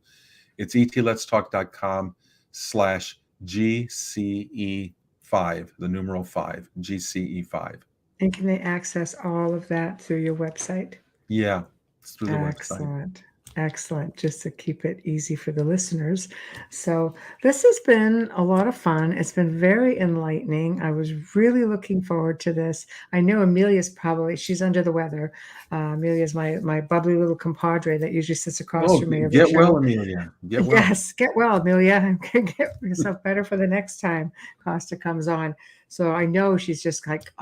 it's etletstalk.com/GCE5, the numeral 5, GCE5. And can they access all of that through your website? Yeah, it's through the website. Excellent. Excellent, just to keep it easy for the listeners. So this has been a lot of fun. It's been very enlightening. I was really looking forward to this. I know Amelia's she's under the weather. Amelia's my bubbly little compadre that usually sits across Oh, from me every get well, show. Amelia. Get well. Yes, get well, Amelia. Get yourself better for the next time Costa comes on. So I know she's just like,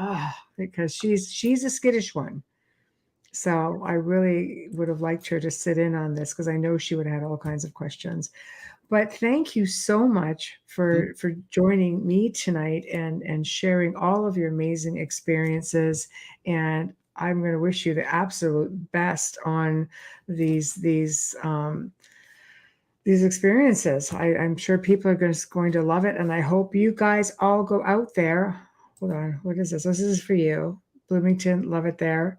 because she's a skittish one. So I really would have liked her to sit in on this because I know she would have had all kinds of questions. But thank you so much for joining me tonight and sharing all of your amazing experiences. And I'm going to wish you the absolute best on these experiences. I'm sure people are going to love it, and I hope you guys all go out there. Hold on, what is this? This is for you, Bloomington. Love it there.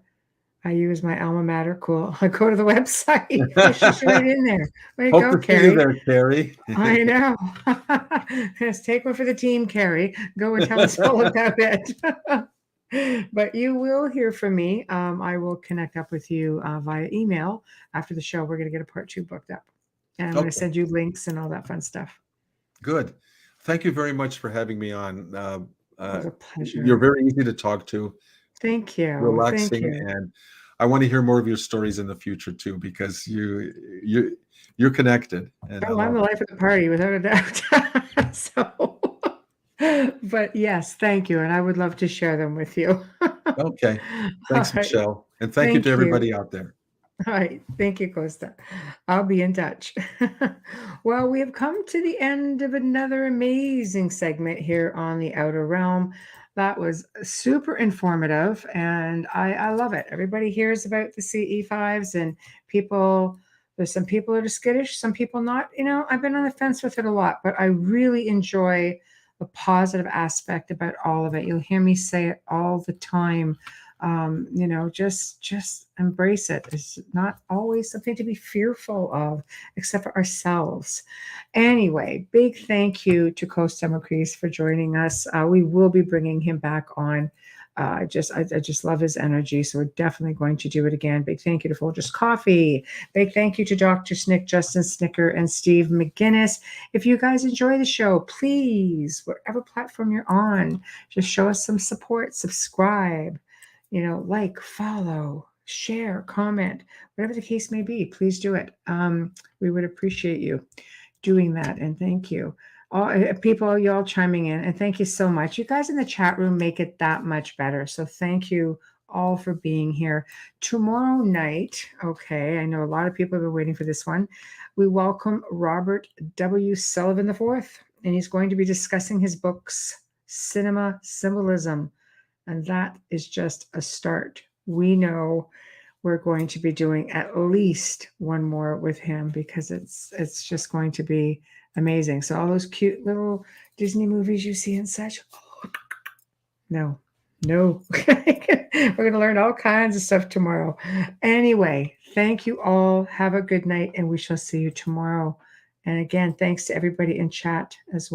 I use my alma mater. Cool. I go to the website. She's right in there. Way to Hope go, to see you Carrie. there, Carrie. I know. Let's take one for the team, Carrie. Go and tell us all about it. But you will hear from me. I will connect up with you via email after the show. We're going to get a part 2 booked up. And I'm going to Okay, send you links and all that fun stuff. good. Thank you very much for having me on. It was a pleasure. You're very easy to talk to, Thank you. relaxing, Thank you. and I want to hear more of your stories in the future too, because you're connected. And Oh, I'm the life of the party, without a doubt. So, but yes, thank you. And I would love to share them with you. okay. All Thanks, right. Michelle. And thank you to everybody out there. All right. Thank you, Kosta. I'll be in touch. Well, we have come to the end of another amazing segment here on the Outer Realm. That was super informative, and I love it. Everybody hears about the CE-5s, and there's some people that are skittish, some people not. I've been on the fence with it a lot, but I really enjoy the positive aspect about all of it. You'll hear me say it all the time. Just embrace it. It's not always something to be fearful of, except for ourselves. Anyway, big thank you to Kosta Makreas for joining us. We will be bringing him back on. I just love his energy, so we're definitely going to do it again. Big thank you to Folgers Coffee. Big thank you to Dr. Snick, Justin Snicker, and Steve McGinnis. If you guys enjoy the show, please, whatever platform you're on, just show us some support, subscribe. Like, follow, share, comment, whatever the case may be, please do it. We would appreciate you doing that. And thank you. All people, you all chiming in. And thank you so much. You guys in the chat room make it that much better. So thank you all for being here. Tomorrow night, okay, I know a lot of people have been waiting for this one. We welcome Robert W. Sullivan IV, and he's going to be discussing his books, Cinema Symbolism. And that is just a start. We know we're going to be doing at least one more with him because it's just going to be amazing. So all those cute little Disney movies you see and such, no. We're going to learn all kinds of stuff tomorrow. Anyway, thank you all. Have a good night, and we shall see you tomorrow. And again, thanks to everybody in chat as well.